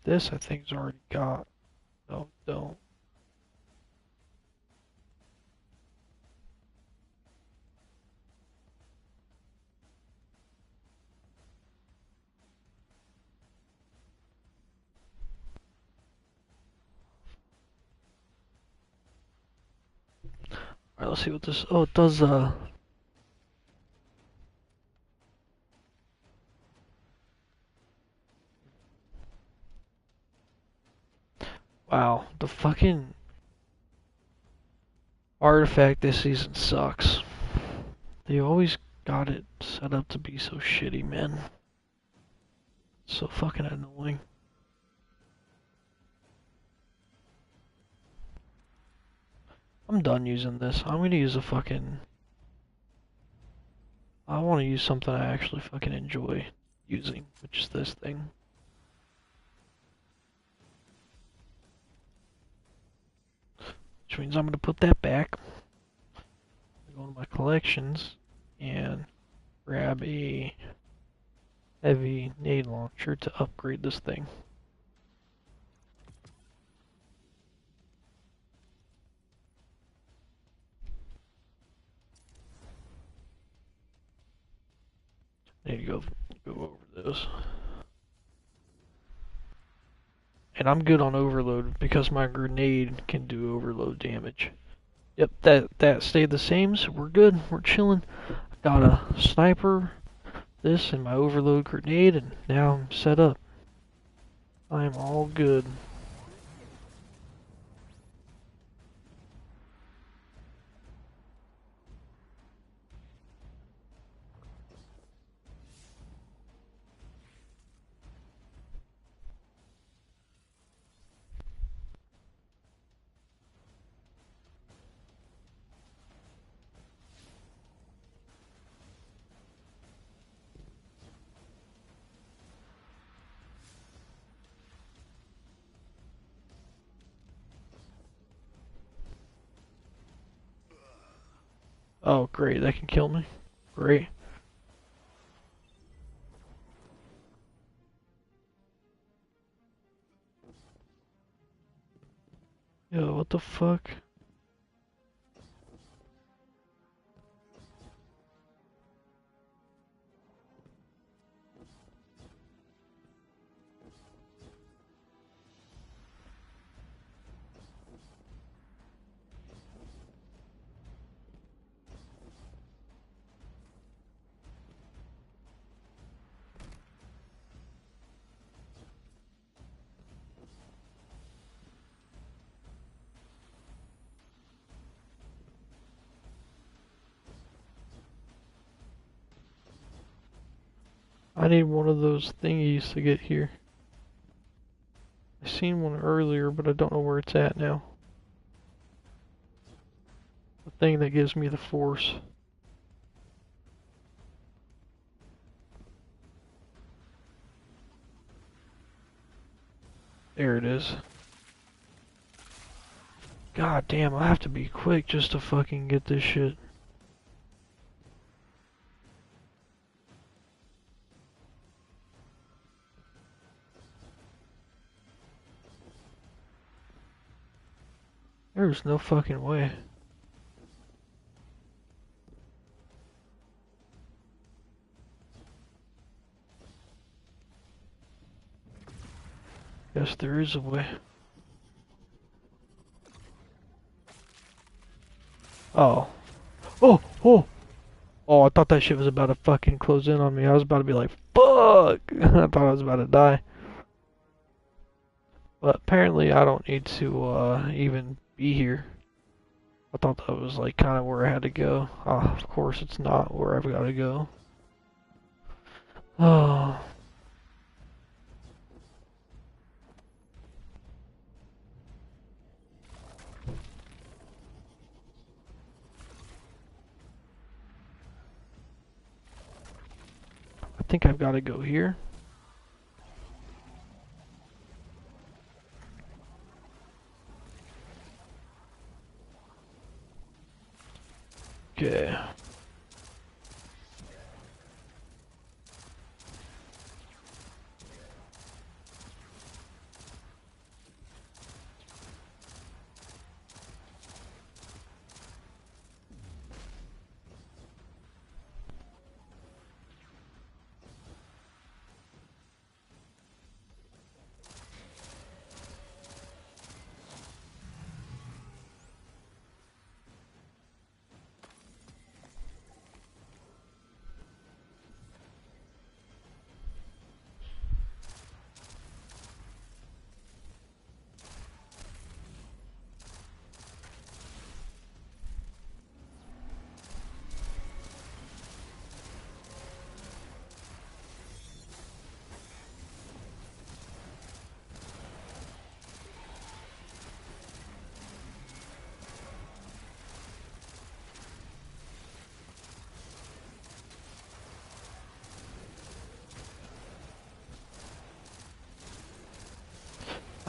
This I think's already got. No, don't. Alright, let's see what this. Oh, it does. Wow, the fucking artifact this season sucks. They always got it set up to be so shitty, man. So fucking annoying. I'm done using this. I'm gonna use a fucking... I want to use something I actually fucking enjoy using, which is this thing. Which means I'm gonna put that back. Go to my collections and grab a heavy nade launcher to upgrade this thing. I need to go over those. And I'm good on overload because my grenade can do overload damage. Yep, that stayed the same, so we're good. We're chilling. Got a sniper, this, and my overload grenade, and now I'm set up. I'm all good. Oh, great, that can kill me. Great. Yo, what the fuck? I need one of those thingies to get here. I seen one earlier, but I don't know where it's at now. The thing that gives me the force. There it is. God damn, I have to be quick just to fucking get this shit. There's no fucking way. Yes, there is a way. Oh. Oh! Oh! Oh, I thought that shit was about to fucking close in on me. I was about to be like, fuck! I thought I was about to die. But apparently I don't need to, even be here. I thought that was like kind of where I had to go. Ah, of course it's not where I've got to go. Oh. I think I've got to go here. Okay.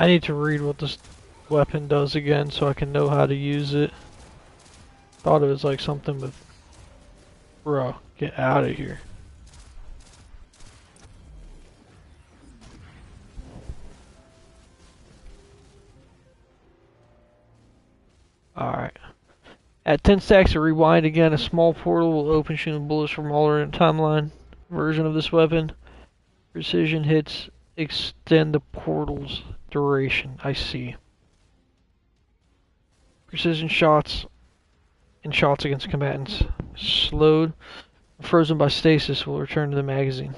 I need to read what this weapon does again so I can know how to use it. Thought it was like something with... Bro, get out of here. Alright. At 10 stacks to rewind again, a small portal will open shooting bullets from alternate timeline version of this weapon. Precision hits extend the portal's duration. I see. Precision shots and shots against combatants slowed or frozen by stasis will return to the magazine.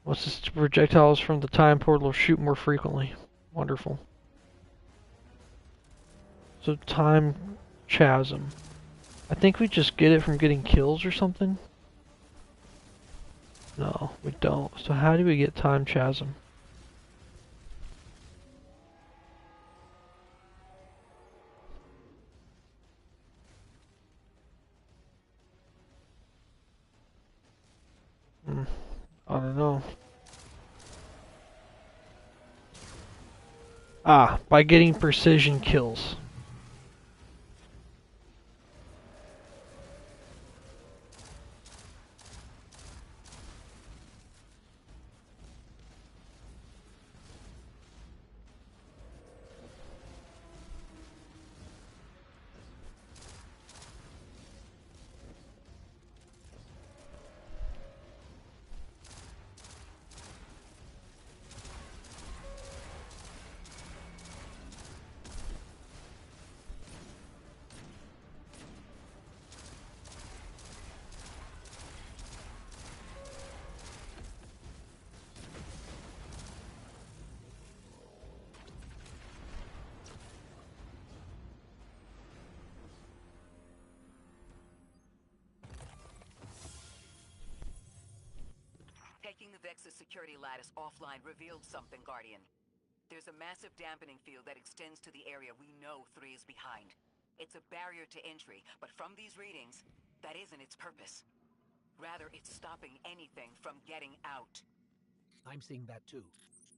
Once the projectiles from the time portal will shoot more frequently. Wonderful. So time chasm. I think we just get it from getting kills or something. No, we don't. So how do we get time chasm? I don't know. Ah, by getting precision kills. Taking the Vex's security lattice offline revealed something, Guardian. There's a massive dampening field that extends to the area we know 3 is behind. It's a barrier to entry, but from these readings, that isn't its purpose. Rather, it's stopping anything from getting out. I'm seeing that too.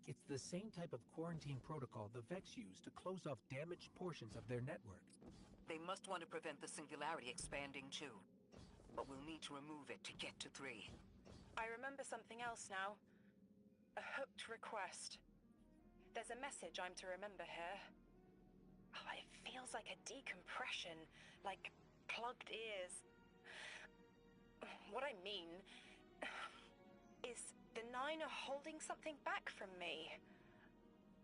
It's the same type of quarantine protocol the Vex use to close off damaged portions of their network. They must want to prevent the singularity expanding too. But we'll need to remove it to get to 3. I remember something else now. A hooked request. There's a message I'm to remember here. Oh, it feels like a decompression, like plugged ears. What I mean is the 9 are holding something back from me.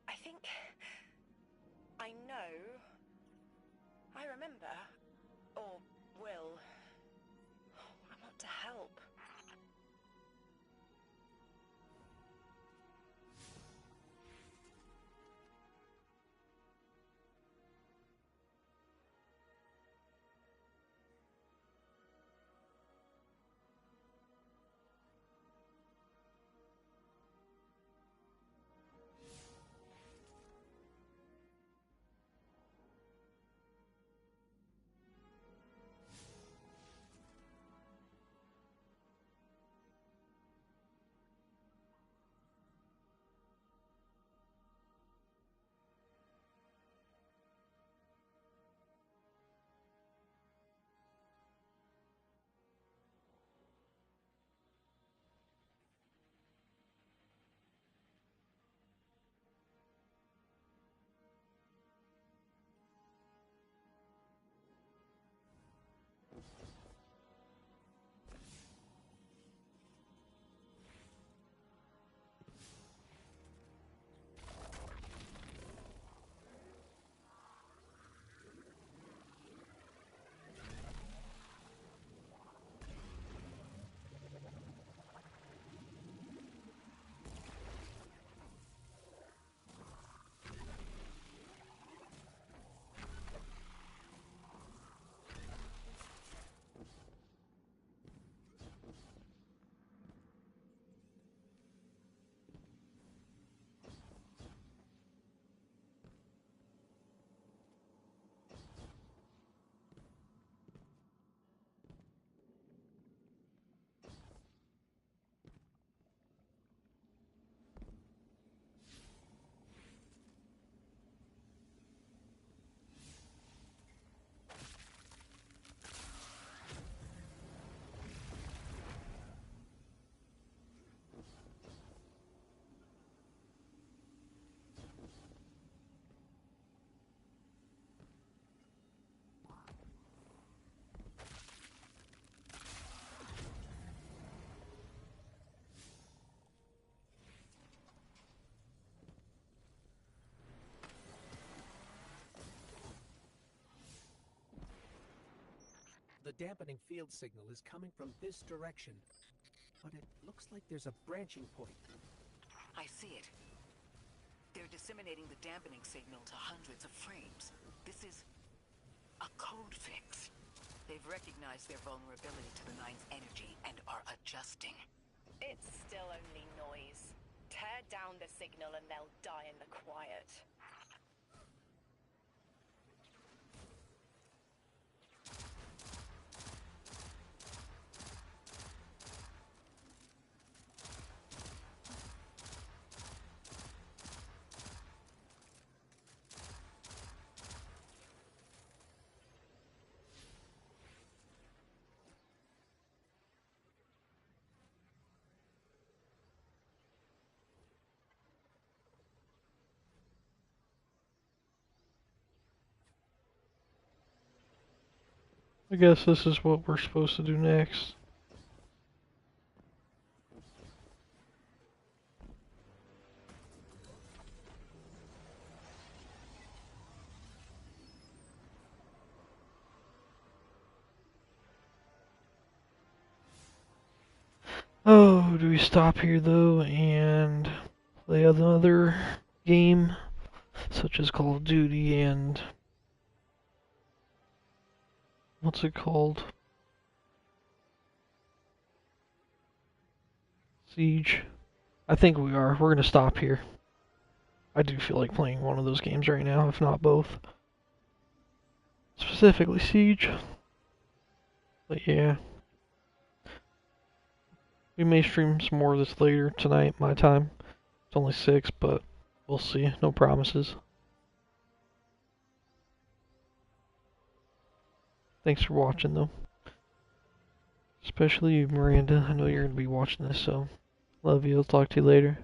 I think I know. I remember. Or will. I want to help. the dampening field signal is coming from this direction. But it looks like there's a branching point. I see it. They're disseminating the dampening signal to hundreds of frames. This is a code fix. They've recognized their vulnerability to the Nine's energy and are adjusting. It's still only noise. Tear down the signal and they'll die in the quiet. I guess this is what we're supposed to do next. Oh, do we stop here though and play another game such as Call of Duty and what's it called? Siege. I think we are. We're gonna stop here. I do feel like playing one of those games right now, if not both. Specifically Siege. But yeah. We may stream some more of this later tonight, my time. It's only 6, but we'll see. No promises. Thanks for watching, though. Especially you, Miranda. I know you're going to be watching this, so love you. I'll talk to you later.